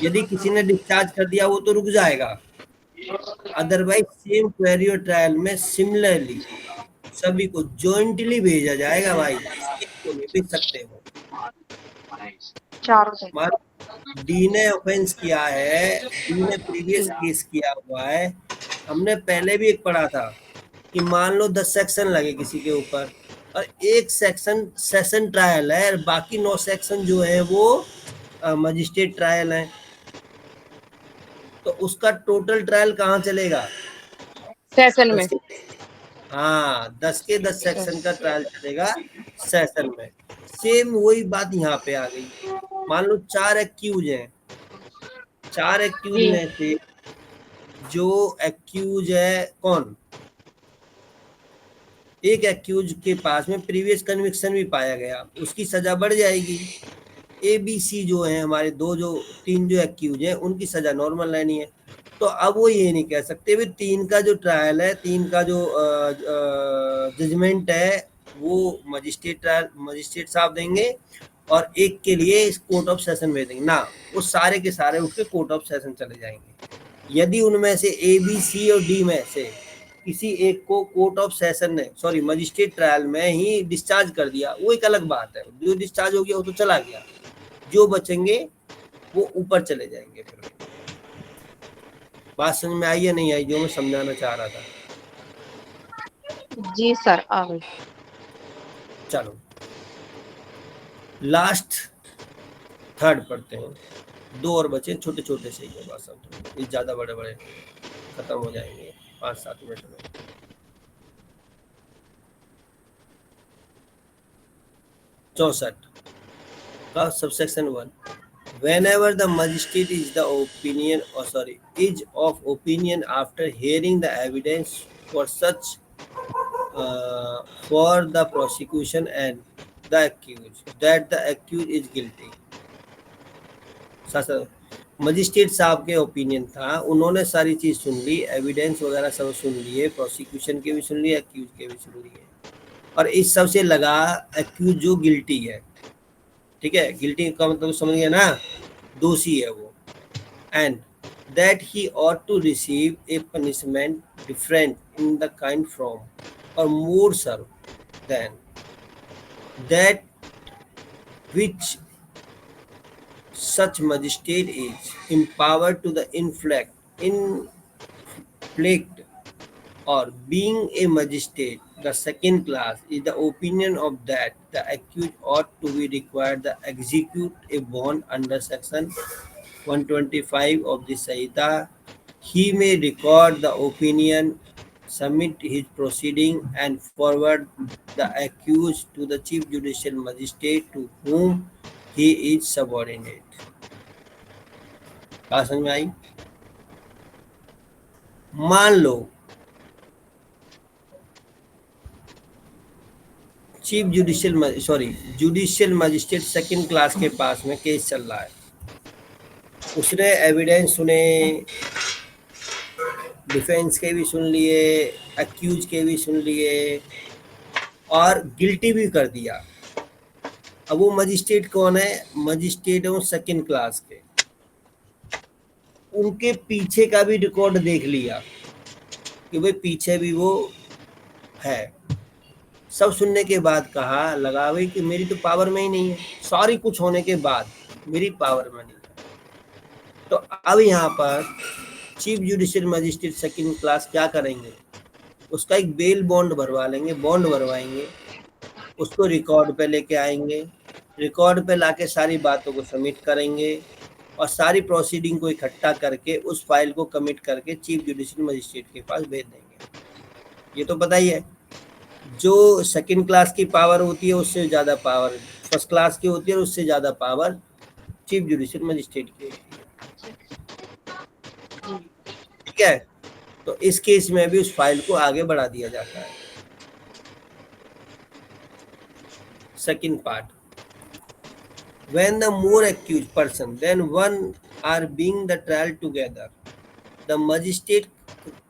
यदि किसी ने डिस्चार्ज कर दिया वो तो रुक जाएगा, अदरवाइज सेम क्वेरी और ट्रायल में सिमिलरली सभी को जॉइंटली भेजा जाएगा। भाई एक को नहीं भेज सकते हो। चारों चाहिए। मान डी ने ऑफेंस किया है, डी ने प्रीवियस केस किया हुआ है, हमने पहले भी एक पढ़ा था कि मान लो 10 सेक्शन लगे किसी के ऊपर और एक सेशन ट्रायल है और बाकी 9 सेक्शन जो है वो मजिस्ट्रेट ट्रायल है, तो उसका टोटल ट्रायल कहाँ चलेगा? सेशन में। हाँ, 10 के 10 सेक्शन का ट्रायल चलेगा सेशन में। सेम वही बात यहाँ पे आ गई। मान लो 4 एक्यूज हैं, 4 एक्यूज जी। में से जो एक्यूज है कौन, एक एक्यूज के पास में प्रीवियस कन्विक्शन भी पाया गया, उसकी सजा बढ़ जाएगी। ए बी सी जो है हमारे तीन जो एक्यूज हैं उनकी सजा नॉर्मल रहनी है। तो अब वो ये नहीं कह सकते भी 3 का जो ट्रायल है, 3 का जो जजमेंट है वो मजिस्ट्रेट साहब देंगे और एक के लिए कोर्ट ऑफ सेशन भेज देंगे ना, वो सारे के सारे उठ के कोर्ट ऑफ सेशन चले जाएंगे। यदि उनमें से ए बी सी और डी में से किसी एक को कोर्ट ऑफ सेशन ने मजिस्ट्रेट ट्रायल में ही डिस्चार्ज कर दिया, वो एक अलग बात है, जो डिस्चार्ज हो गया वो तो चला गया, जो बचेंगे वो ऊपर चले जाएंगे। फिर बात समझ में आई या नहीं आई जो मैं समझाना चाह रहा था? जी सर आ गई। चलो लास्ट थर्ड पढ़ते हैं, 2 और बचे, छोटे छोटे से ही है बस, अब ये ज्यादा बड़े बड़े खत्म हो जाएंगे 5-7 मिनट में। 64 का subsection 1, whenever the magistrate is of opinion after hearing the evidence for the prosecution and the accused that the accused is guilty। Magistrate साहब के ओपिनियन था, उन्होंने सारी चीज सुन ली, एविडेंस वगैरह सब सुन लिए, प्रोसिक्यूशन के भी सुन लिए, एक्यूज के भी सुन लिए, और इस सब से लगा एक्यूज जो गिल्टी है, ठीक है, गिल्टी का मतलब समझ गया ना, दोषी है वो, and that he ought to receive a punishment different in the kind from or more severe than that which such magistrate is empowered to the inflict or being a magistrate the second class is the opinion of that the accused ought to be required to execute a bond under section 125 of the Sahita. He may record the opinion, submit his proceeding and forward the accused to the chief judicial magistrate to whom he is subordinate। बात समझ में आई? मान लो chief judicial magistrate second class के पास में case चल रहा है, उसने एविडेंस सुने, डिफेंस के भी सुन लिए, एक्यूज के भी सुन लिए और गिल्टी भी कर दिया। अब वो मजिस्ट्रेट कौन है? मजिस्ट्रेट है सेकंड क्लास के, उनके पीछे का भी रिकॉर्ड देख लिया कि भाई पीछे भी वो है, सब सुनने के बाद कहा लगा भाई कि मेरी तो पावर में ही नहीं है, सॉरी कुछ होने के बाद मेरी पावर में नहीं है। तो अब यहाँ पर chief judicial magistrate second class क्या करेंगे? उसका एक बेल बॉन्ड भरवा लेंगे, बॉन्ड भरवाएंगे, उसको रिकॉर्ड पे लेके आएंगे, रिकॉर्ड पे लाके सारी बातों को सबमिट करेंगे और सारी प्रोसीडिंग को इकट्ठा करके उस फाइल को कमिट करके चीफ जुडिशियल मजिस्ट्रेट के पास भेज देंगे। ये तो पता ही है, जो सेकंड क्लास की पावर होती है उससे ज़्यादा पावर फर्स्ट क्लास की होती है और उससे ज़्यादा पावर चीफ जुडिशियल मजिस्ट्रेट की होती है, ठीक है। तो इस केस में भी उस फाइल को आगे बढ़ा दिया जाता है। Second part, when the more accused person than one are being the trial together the magistrate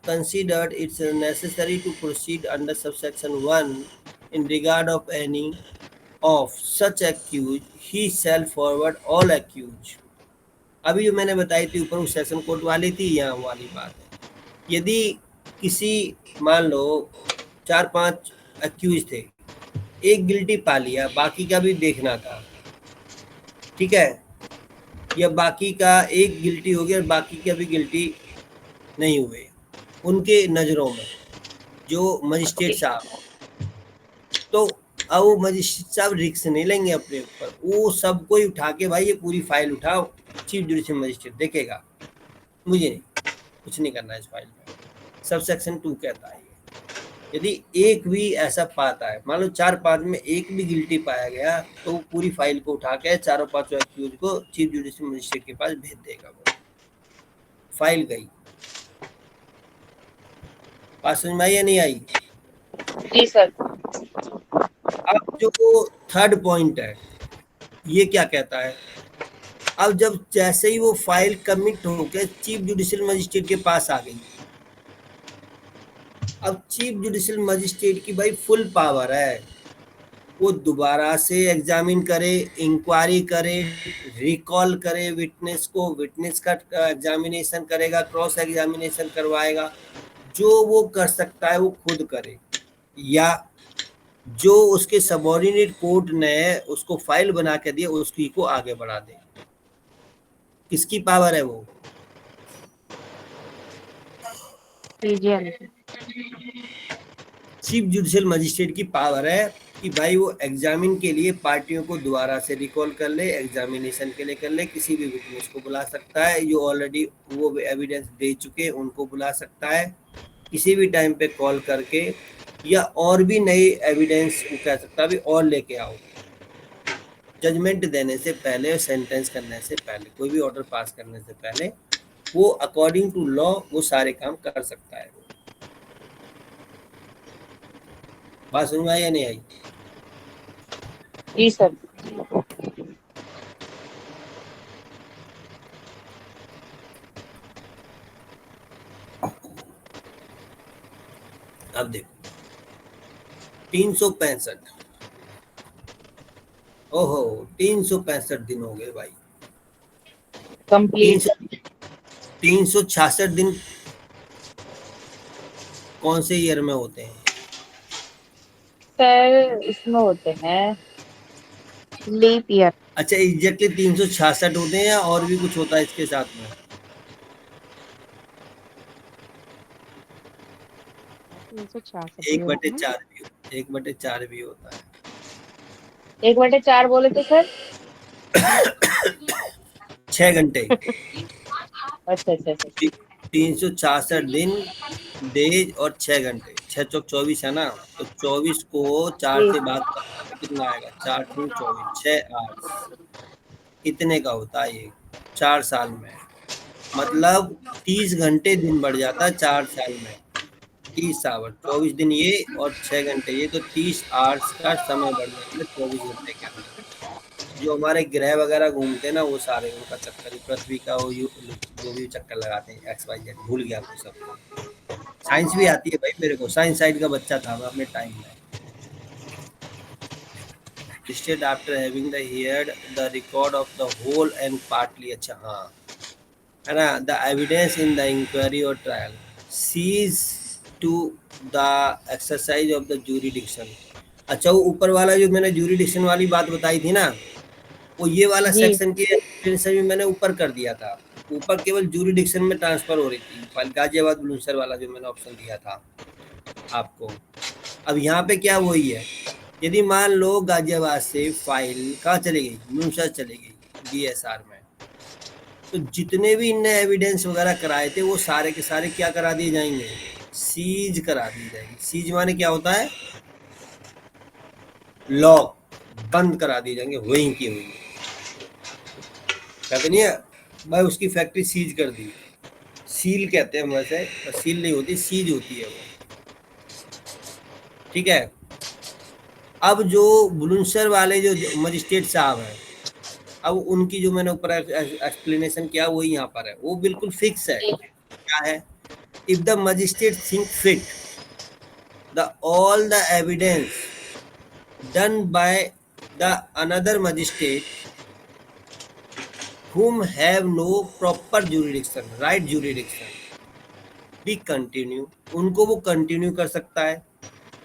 considered it's necessary to proceed under subsection 1 in regard of any of such accused, he shall forward all accused. अभी जो मैंने बताई थी ऊपर, उस session court वाली थी, यहाँ वाली बात है। यदि किसी, मान लो 4-5 अक्यूज थे, एक गिल्टी पा लिया, बाकी का भी देखना था, ठीक है, या बाकी का एक गिल्टी हो गया और बाकी का भी गिल्टी नहीं हुए उनके नज़रों में, जो मजिस्ट्रेट साहब, तो अब वो मजिस्ट्रेट साहब रिस्क नहीं लेंगे अपने ऊपर, वो सबको ही उठा के, भाई ये पूरी फाइल उठाओ, चीफ जुडिशियल मजिस्ट्रेट देखेगा, मुझे नहीं, कुछ नहीं करना है इस फाइल में। सब सेक्शन 2 कहता है यदि एक भी ऐसा पाता है, मान लो 4-5 में एक भी गिल्टी पाया गया, तो वो पूरी फाइल को उठा के चारों 5 एक्यूज को चीफ जुडिशियल मजिस्ट्रेट के पास भेज देगा। वो फाइल गई। बात समझ में आई या नहीं आई? जी सर। अब जो थर्ड पॉइंट है, ये क्या कहता है, अब जब जैसे ही वो फाइल कमिट होकर चीफ जुडिशियल मजिस्ट्रेट के पास आ गई, अब चीफ जुडिशियल मजिस्ट्रेट की भाई फुल पावर है, वो दोबारा से एग्जामिन करे, इंक्वायरी करे, रिकॉल करे विटनेस को, विटनेस का एग्जामिनेशन करेगा, क्रॉस एग्जामिनेशन करवाएगा, जो वो कर सकता है वो खुद करे, या जो उसके सबऑर्डिनेट कोर्ट ने उसको फाइल बना के दिया उसकी को आगे बढ़ा दे। किसकी पावर है वो? चीफ जुडिशियल मजिस्ट्रेट की पावर है कि भाई वो एग्जामिन के लिए पार्टियों को दोबारा से रिकॉल कर ले, एग्जामिनेशन के लिए कर ले, किसी भी विटनेस को बुला सकता है, जो ऑलरेडी वो एविडेंस दे चुके उनको बुला सकता है किसी भी टाइम पे कॉल करके, या और भी नई एविडेंस वो कह सकता है भी और लेके आओ, जजमेंट देने से पहले, सेंटेंस करने से पहले, कोई भी ऑर्डर पास करने से पहले वो अकॉर्डिंग टू लॉ वो सारे काम कर सकता है। बात समझ में आई या नहीं आई? जी सर। अब देखो 365, ओहो 365 दिन हो गए भाई, कंप्लीट। 366 दिन कौन से ईयर में होते हैं? सर इसमें होते हैं लीप ईयर। अच्छा, एग्जैक्टली 366 होते हैं या और भी कुछ होता है इसके साथ में? 366 1/4 भी, 1/4 भी होता है। 1/4 बोले तो सर 6 घंटे। अच्छा अच्छा अच्छा। 366 दिन, डेज और 6 घंटे, 6 चौक 24 है ना, तो 24 को 4 से भाग कर कितना आएगा? 4 2 24, 6 8, इतने का होता है ये 4 साल में, मतलब 30 घंटे दिन बढ़ जाता है 4 साल में, 30 आवर, 24 दिन ये और 6 घंटे ये, तो 30 आवर्स का समय बढ़ जाता है 24 घंटे के अंदर। जो हमारे ग्रह वगैरह घूमते हैं ना, वो सारे उनका चक्कर, पृथ्वी का वो जो भी चक्कर लगाते हैं, XYZ, भूल गया आपको सब। साइंस भी आती है भाई मेरे को, साइंस साइड का बच्चा था मैं अपने टाइम में। State after having the heard the record of the whole and partly, अच्छा हाँ है ना, the evidence in the inquiry or trial, cease to the exercise of the jurisdiction। अच्छा, वो ऊपर वाला जो मैंने jurisdiction वाली बात बताई थी ना, वो ये वाला जी। सेक्शन की एक्सप्लेनेशन भी मैंने ऊपर कर दिया था। ऊपर केवल जुरिडिक्शन में ट्रांसफर हो रही थी, गाजियाबाद बुलंदशहर वाला जो मैंने ऑप्शन दिया था आपको। अब यहाँ पे क्या वही है, यदि मान लो गाजियाबाद से फाइल कहाँ चली गई? बुलंदशहर चली गई DSR में, तो जितने भी इनने एविडेंस वगैरह कराए थे वो सारे के सारे क्या करा दिए जाएंगे? सीज करा दी जाएगी। सीज माने क्या होता है? लॉक, बंद करा दिए जाएंगे, वहीं की वहीं। कहते नहीं है भाई उसकी फैक्ट्री सीज कर दी, सील कहते हैं वैसे, सील नहीं होती, सीज होती है वो, ठीक है। अब जो बुलंदशहर वाले जो मजिस्ट्रेट साहब हैं, अब उनकी जो मैंने ऊपर एक्सप्लेनेशन किया वो यहाँ पर है, वो बिल्कुल फिक्स है क्या है? If the magistrate think fit the all the evidence done by the another magistrate whom have no proper jurisdiction, right jurisdiction, be continue, उनको वो कंटिन्यू कर सकता है,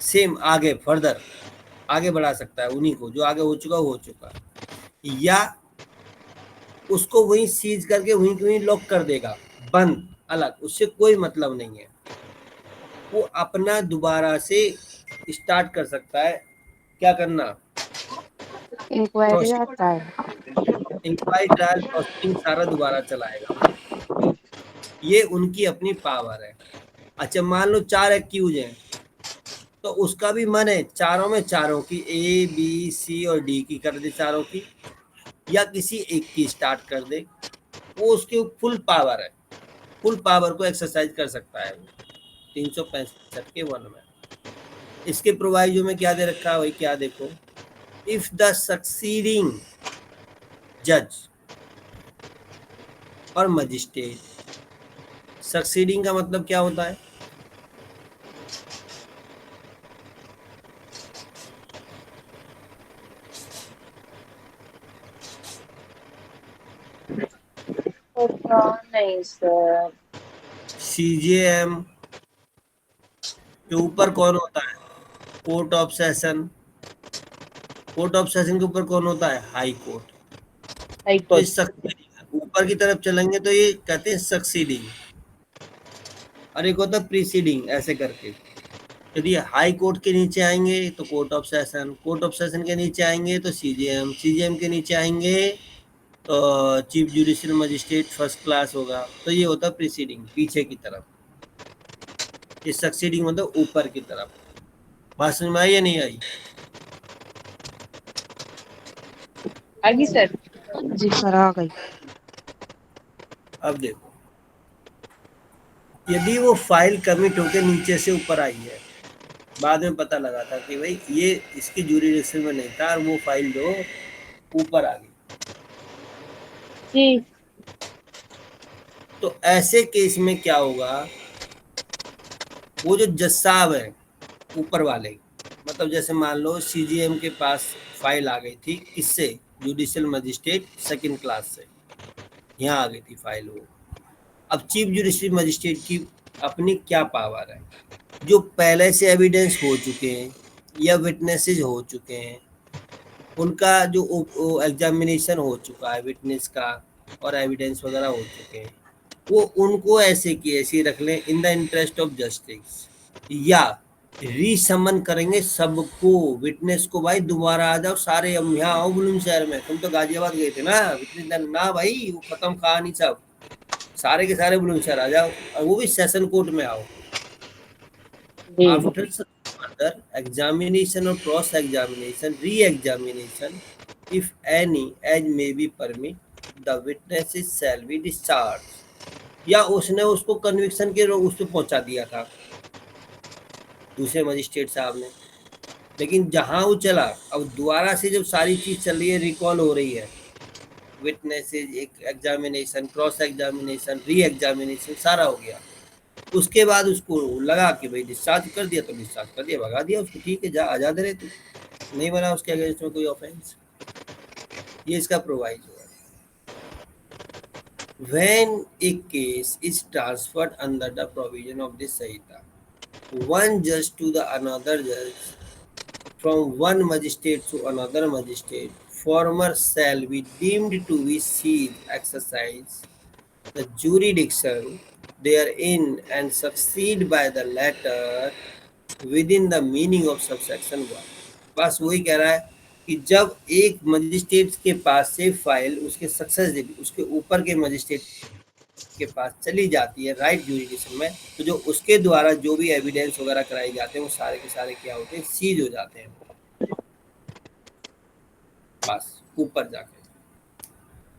सेम आगे फर्दर आगे बढ़ा सकता है, उन्हीं को जो आगे हो चुका, या उसको वहीं सीज करके वहीं की वहीं लॉक कर देगा, बंद, अलग, उससे कोई मतलब नहीं है। वो अपना दोबारा से स्टार्ट कर सकता है, क्या करना, इंक्वायरी आता है। इंक्वायरी ट्रायल प्रोसीडिंग सारा दोबारा चलाएगा। ये उनकी अपनी पावर है। अच्छा मान लो 4 एक्यूज हैं, तो उसका भी मन है चारों में चारों की ए बी सी और डी की कर दे, चारों की, या किसी एक की स्टार्ट कर दे, वो उसकी फुल पावर है, फुल पावर को एक्सरसाइज कर सकता है 365 के 1 में। इसके प्रोवाइजो में क्या दे रखा है भाई, क्या देखो, इफ द सक्सीडिंग जज और मजिस्ट्रेट, सक्सीडिंग का मतलब क्या होता है, नहीं सर। सीजेएम के ऊपर कौन होता है, court of session, court of session के ऊपर कौन होता है, हाई कोर्ट। तो इस ऊपर की तरफ चलेंगे तो ये कहते हैं सक्सीडिंग, और एक होता है प्रीसीडिंग, ऐसे करके। यदि हाई कोर्ट के नीचे आएंगे तो court of session, court of session के नीचे आएंगे तो सीजेएम, सीजेएम के नीचे आएंगे तो chief judicial magistrate first class होगा। तो ये होता है प्रीसीडिंग, पीछे की तरफ, ये सक्सीडिंग मतलब ऊपर की तरफ। बात समझ में आई या नहीं आई? आगे सर। जी सर आ गई। अब देखो, यदि वो फाइल कमिट होकर नीचे से ऊपर आई है, बाद में पता लगा था कि भाई ये इसकी जुरिडिक्शन में नहीं था और वो फाइल जो ऊपर आ गई, जी। तो ऐसे केस में क्या होगा, वो जो जज साहब है ऊपर वाले, मतलब जैसे मान लो सीजीएम के पास फाइल आ गई थी, किससे, जुडिशियल मजिस्ट्रेट सेकंड क्लास से, यहाँ आ गई थी फाइल वो। अब चीफ जुडिशियल मजिस्ट्रेट की अपनी क्या पावर है, जो पहले से एविडेंस हो चुके हैं या विटनेसेस हो चुके हैं, उनका जो एग्जामिनेशन हो चुका है विटनेस का और एविडेंस वगैरह हो चुके हैं, वो उनको ऐसे की ऐसे रख लें in the interest of justice, या रीसमन करेंगे सबको, विटनेस को, भाई दोबारा आ जाओ सारे, हम यहाँ आओ बुलंदशहर में, तुम तो गाजियाबाद गए थे ना विटनेस ना, भाई वो खत्म कहानी, सब सारे के सारे बुलंदशहर आ जाओ, और वो भी सेशन कोर्ट में आओ। After further examination or cross examination, re-examination, if any, as may be permit, the witnesses shall be discharged, या उसने उसको कन्विक्शन के उस पे पहुंचा दिया था दूसरे मजिस्ट्रेट साहब ने, लेकिन जहां वो चला, अब दोबारा से जब सारी चीज चल रही है, रिकॉल हो रही है, विटनेसेस, एक examination, cross examination, re examination सारा हो गया, उसके बाद उसको लगा कि भाई डिस्चार्ज कर दिया तो डिस्चार्ज कर दिया, भगा दिया उसको, ठीक है जा आजाद रहे, तू नहीं बना उसके अगेंस्ट में कोई ऑफेंस। ये इसका प्रोवाइजो है। When a case is transferred under the provision of this Sahita, one judge to the another judge, from one magistrate to another magistrate, former shall be deemed to be ceased exercise the jurisdiction therein and succeed by the latter within the meaning of subsection 1। बस वही कह रहा है कि जब एक magistrate के पास से फाइल उसके सक्सेसिव उसके ऊपर के मजिस्ट्रेट के पास चली जाती है राइट जुरिडिक्शन में, तो जो उसके द्वारा जो भी एविडेंस वगैरह कराए जाते हैं वो सारे के सारे क्या होते हैं, सीज हो जाते हैं, बस ऊपर जाके।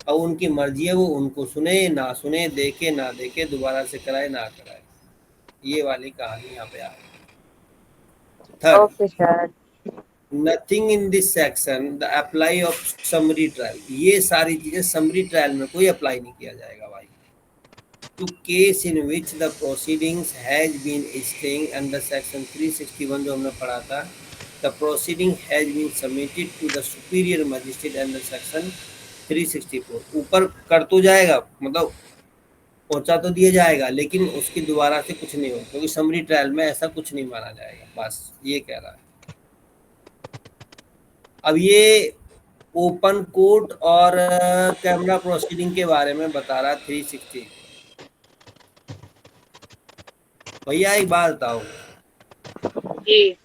अब उनकी मर्जी है, वो उनको सुने ना सुने, देखे ना देखे, दोबारा से कराए ना कराए, ये वाली कहानी यहाँ पे आ रही है। Third, nothing in this section the apply of summary trial, ये सारी चीजें समरी ट्रायल में कोई अप्लाई नहीं किया जाएगा भाई, to case in which the proceedings has been staying under section 361 जो हमने पढ़ा था, the proceeding has been submitted to the superior magistrate under section 364। ऊपर कर तो जाएगा, मतलब पहुंचा तो दिया जाएगा, लेकिन उसकी दोबारा से कुछ नहीं होगा, क्योंकि समरी ट्रायल में ऐसा कुछ नहीं माना जाएगा, बस ये कह रहा है। अब ये ओपन कोर्ट और कैमरा प्रोसीडिंग के बारे में बता रहा 360। भैया एक बात बताओ, जी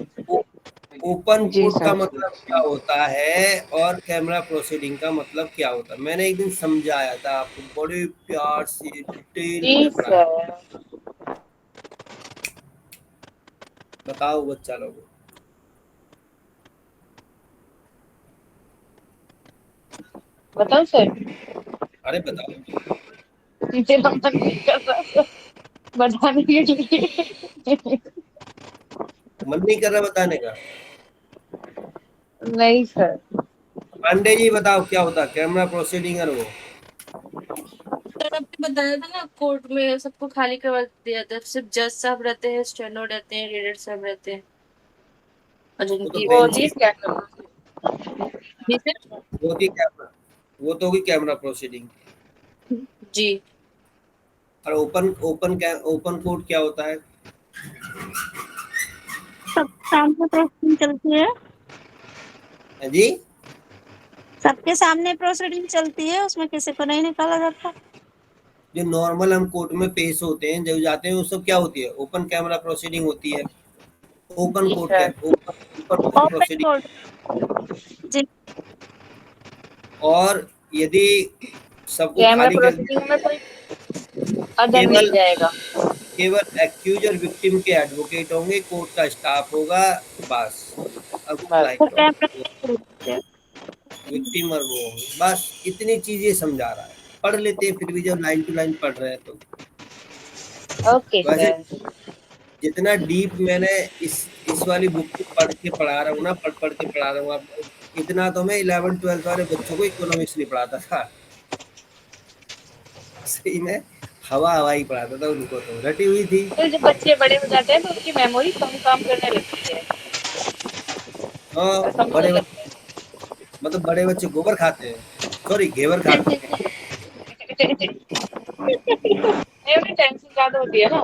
ओपन जी कोर्ट का सर। मतलब क्या होता है और कैमरा प्रोसीडिंग का मतलब क्या होता है? मैंने एक दिन समझाया था आपको, बड़े प्यार से डिटेल जी में पढ़ाया। सर। बताओ बच्चा लोग। बताओ सर। अरे बताओ। मेरा मन नहीं कर रहा सर बताने के लिए। मन नहीं कर रहा बताने का? नहीं सर। पांडे जी बताओ क्या होता है कैमरा प्रोसीडिंग और वो? सर आपने बताया था ना, कोर्ट में सबको खाली करवा दिया था, सिर्फ जज साहब रहते हैं, स्टेनो रहते हैं, रीडर साहब रहते हैं, और वो तो जिनकी बोलिए बेंचेस, क्या करना। जी सर। वो होगी कैमरा, वो तो होगी कैमरा प्रोसीडिंग। जी और ओपन कोर्ट क्या होता है? सब सामने प्रोसीडिंग चलती है, हाँ जी, सबके सामने प्रोसीडिंग चलती है, उसमें किसी को नहीं निकाला जाता। जो नॉर्मल हम कोर्ट में पेश होते हैं, जब जाते हैं, वो सब क्या होती है? ओपन कैमरा प्रोसीडिंग होती है। ओपन जी कोर्ट सर। क्या, open court open proceeding. Court जी। और यदि सबको कैमरा खाली कर दिया, प्रोसीडिंग में कोई अदर नहीं केवल जाएगा। केवल एक्यूजर विक्टिम के एडवोकेट होंगे, कोर्ट का स्टाफ होगा, बस। अब बस। वो लाइक कैमरा विक्टिम और वो होंगे, बस इतनी चीजें समझा रहा है। पढ़ लेते हैं फिर भी, जब लाइन टू लाइन पढ़ रहे हैं तो। ओके वैसे सर। जितना डीप मैंने इस वाली बुक को पढ़ के पढ़ा रहा हूँ ना, पढ़ के पढ़ा रहा हूँ आपको, इतना तो मैं 11th 12th वाले बच्चों को इकोनॉमिक्स नहीं पढ़ाता था। सही में हवा हवा ही पढ़ाता था उनको, तो रटी हुई थी। तो जब बच्चे बड़े हो जाते हैं तो उनकी मेमोरी कम काम करने लगती है और हाँ, समझने लगते मतलब बड़े बच्चे गोबर खाते हैं, सॉरी घेवर खाते हैं। हैं। नहीं, उन्हें टेंशन ज्यादा होती है ना।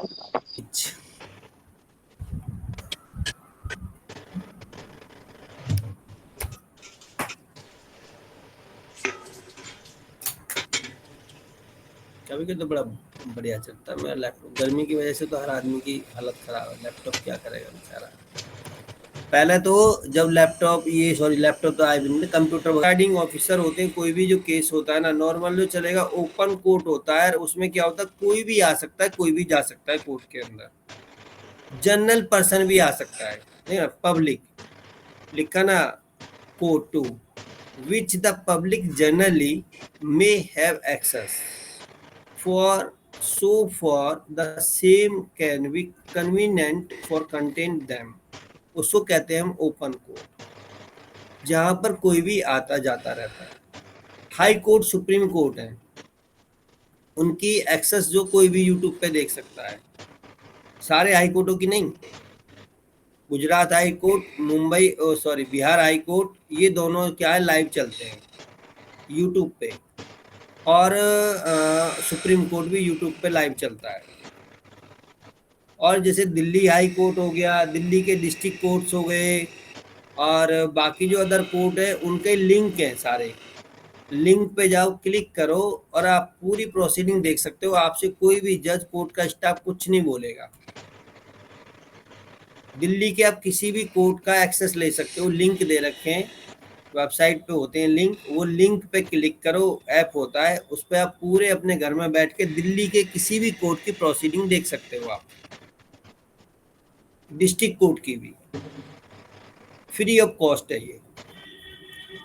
कभी कभी तो बड़ा बढ़िया चलता है मेरा लैपटॉप। गर्मी की वजह से तो हर आदमी की हालत खराब है, लैपटॉप क्या करेगा बेचारा। पहले तो जब लैपटॉप, ये सॉरी लैपटॉप तो आए भी नहीं, कंप्यूटर प्रिसाइडिंग ऑफिसर होते हैं, कोई भी जो केस होता है ना, नॉर्मल जो चलेगा, ओपन कोर्ट होता है। उसमें क्या होता है, कोई भी आ सकता है, कोई भी जा सकता है कोर्ट के अंदर। जनरल पर्सन भी आ सकता है, नहीं ना, पब्लिक लिखा ना, court to which the public generally may have access for so far the same can be convenient for contain them, उसको कहते हैं हम ओपन कोर्ट, जहां पर कोई भी आता जाता रहता है। हाई कोर्ट सुप्रीम कोर्ट है, उनकी एक्सेस जो कोई भी यूट्यूब पे देख सकता है। सारे हाई कोर्टों की नहीं, Gujarat high court, Mumbai sorry Bihar high court, ये दोनों क्या है, लाइव चलते हैं यूट्यूब पे। और सुप्रीम कोर्ट भी यूट्यूब पे लाइव चलता है। और जैसे दिल्ली हाई कोर्ट हो गया, दिल्ली के डिस्ट्रिक्ट कोर्ट्स हो गए, और बाकी जो अदर कोर्ट है उनके लिंक हैं सारे। लिंक पे जाओ, क्लिक करो, और आप पूरी प्रोसीडिंग देख सकते हो। आपसे कोई भी जज, कोर्ट का स्टाफ कुछ नहीं बोलेगा। दिल्ली के आप किसी भी कोर्ट का एक्सेस ले सकते हो, लिंक दे रखे हैं, वेबसाइट पे होते हैं लिंक। वो लिंक पे क्लिक करो, ऐप होता है, उस पर आप पूरे अपने घर में बैठ के दिल्ली के किसी भी कोर्ट की प्रोसीडिंग देख सकते हो आप, डिस्ट्रिक्ट कोर्ट की भी। फ्री ऑफ कॉस्ट है ये,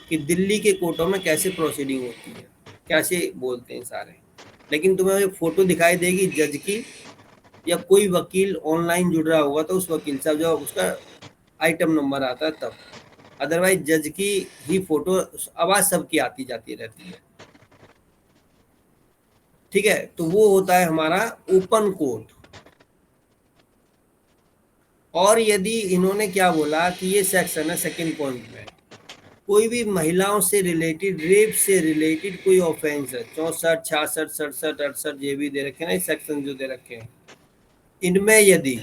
कि दिल्ली के कोर्टों में कैसे प्रोसीडिंग होती है, कैसे बोलते हैं सारे। लेकिन तुम्हें फोटो दिखाई देगी जज की, या कोई वकील ऑनलाइन जुड़ रहा होगा तो उस वकील साहब जो उसका आइटम नंबर आता है तब, अदरवाइज जज की ही फोटो, आवाज सबकी आती जाती रहती है। ठीक है, तो वो होता है हमारा ओपन कोर्ट। और यदि इन्होंने क्या बोला कि ये सेक्शन है सेकंड पॉइंट में, कोई भी महिलाओं से रिलेटेड, रेप से रिलेटेड कोई ऑफेंस है, 64, 66, 67, 68 ये भी दे रखे हैं ना सेक्शन जो दे रखे हैं, इनमें यदि,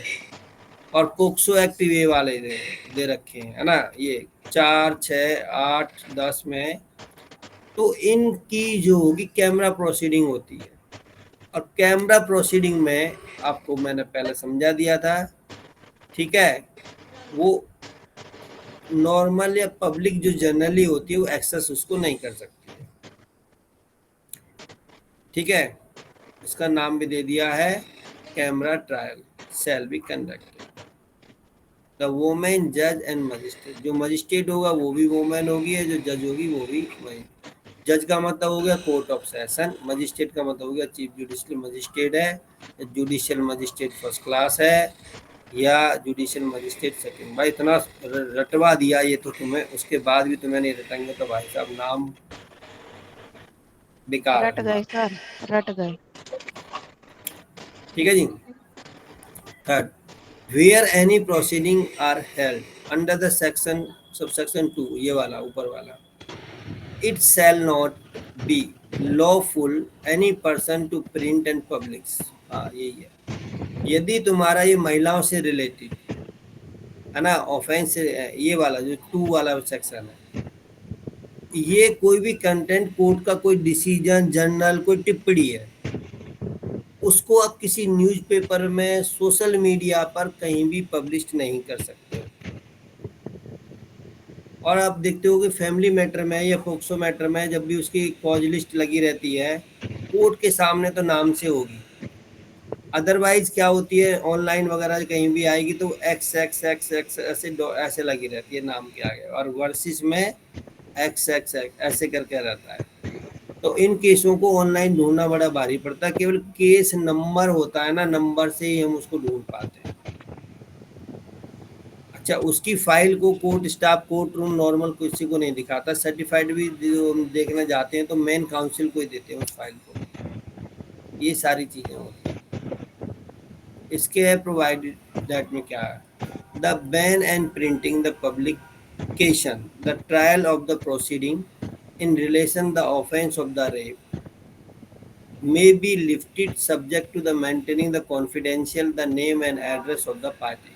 और पोक्सो एक्ट ये वाले दे रखे हैं, है ना, ये 4, 6, 8, 10 में, तो इनकी जो होगी कैमरा प्रोसीडिंग होती है। और कैमरा प्रोसीडिंग में आपको मैंने पहले समझा दिया था, ठीक है, वो नॉर्मल या पब्लिक जो जनरली होती है वो एक्सेस उसको नहीं कर सकती है, ठीक है। इसका नाम भी दे दिया है camera trial shall be conducted the women जज एंड मजिस्ट्रेट। जो मजिस्ट्रेट होगा वो भी वोमेन होगी, जो जज होगी वो भी वही। जज का मतलब हो गया कोर्ट ऑफ सेशन, मजिस्ट्रेट का मतलब हो गया चीफ जुडिशियल मजिस्ट्रेट है, जुडिशियल मजिस्ट्रेट फर्स्ट क्लास है, या जुडिशियल मजिस्ट्रेट सेकंड। भाई इतना रटवा दिया ये तो तुम्हें, उसके बाद भी तुम्हें नहीं रटेंगे तो भाई साहब नाम बेकार रट गए सर, रट गए। ठीक है जी। Third, where any proceeding are held under the section subsection 2, ये वाला ऊपर वाला, it shall not be lawful any person to print and publish। हाँ यही है, यदि तुम्हारा ये महिलाओं से रिलेटेड है ना ऑफेंस, ये वाला जो 2 वाला सेक्शन है, ये कोई भी कंटेंट, कोर्ट का कोई डिसीजन, जर्नल, कोई टिप्पणी है, उसको आप किसी न्यूज़पेपर में, सोशल मीडिया पर कहीं भी पब्लिश नहीं कर सकते। और आप देखते हो कि फैमिली मैटर में या पोक्सो मैटर में जब भी उसकी कॉज लिस्ट लगी रहती है, कोर्ट के सामने तो नाम से होगी, अदरवाइज क्या होती है ऑनलाइन वगैरह कहीं भी आएगी तो एक्स एक्स एक्स एक्स ऐसे लगी रहती है नाम के आगे, और वर्सेस में एक्स एक्स एक्स ऐसे करके रहता है। तो इन केसों को ऑनलाइन ढूंढना बड़ा भारी पड़ता है, केवल केस नंबर होता है ना, नंबर से ही हम उसको ढूंढ पाते हैं। अच्छा, उसकी फाइल को court staff, court room normal किसी को नहीं दिखाता, सर्टिफाइड भी जो हम देखने जाते हैं तो मेन काउंसिल को ही देते हैं उस फाइल को। ये सारी चीज़ें होती हैं। इसके है प्रोवाइडेड दैट में क्या है, the ban and printing the publication the trial of the proceeding in relation the offence of the rape may be lifted subject to the maintaining the confidential the name and address of the parties।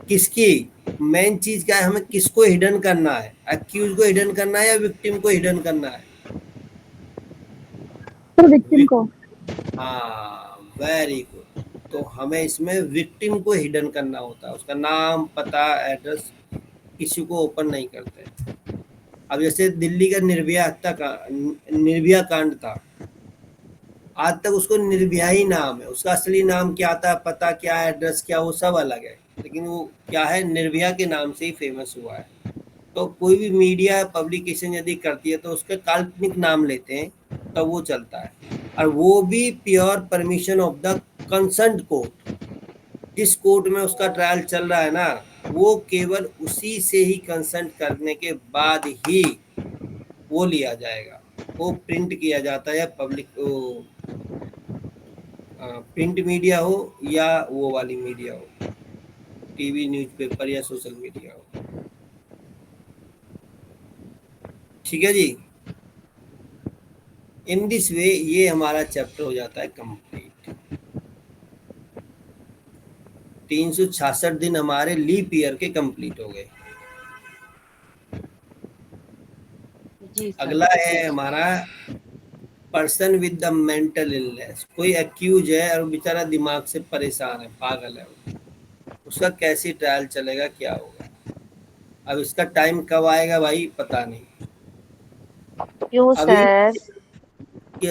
किसकी main चीज क्या है, हमें किसको hidden करना है, accused को hidden करना है या विक्टिम को हिडन करना है? तो विक्टिम को। हाँ वेरी गुड, तो हमें इसमें विक्टिम को हिडन करना होता है, उसका नाम, पता, एड्रेस किसी को ओपन नहीं करते। अब जैसे दिल्ली का निर्भया कांड था, आज तक उसको निर्भया ही नाम है, उसका असली नाम क्या था, पता क्या, एड्रेस क्या, वो सब अलग है, लेकिन वो क्या है निर्भया के नाम से ही फेमस हुआ है। तो कोई भी मीडिया पब्लिकेशन यदि करती है तो उसका काल्पनिक नाम लेते हैं तब वो चलता है, और वो भी pure permission of the concerned court. जिस कोर्ट में उसका ट्रायल चल रहा है ना, वो केवल उसी से ही कंसर्ट करने के बाद ही वो लिया जाएगा, वो प्रिंट किया जाता है, या पब्लिक प्रिंट मीडिया हो या वो वाली मीडिया हो, टीवी, न्यूज़पेपर या सोशल मीडिया हो। ठीक है जी। इन दिस वे ये हमारा चैप्टर हो जाता है कंप्लीट। 366 दिन हमारे लीप ईयर के कंप्लीट हो गए। अगला है हमारा person with the mental illness. कोई एक्यूज है और बेचारा दिमाग से परेशान है, पागल है, उसका कैसे ट्रायल चलेगा, क्या होगा? अब इसका टाइम कब आएगा भाई पता नहीं। क्यों सर? अभी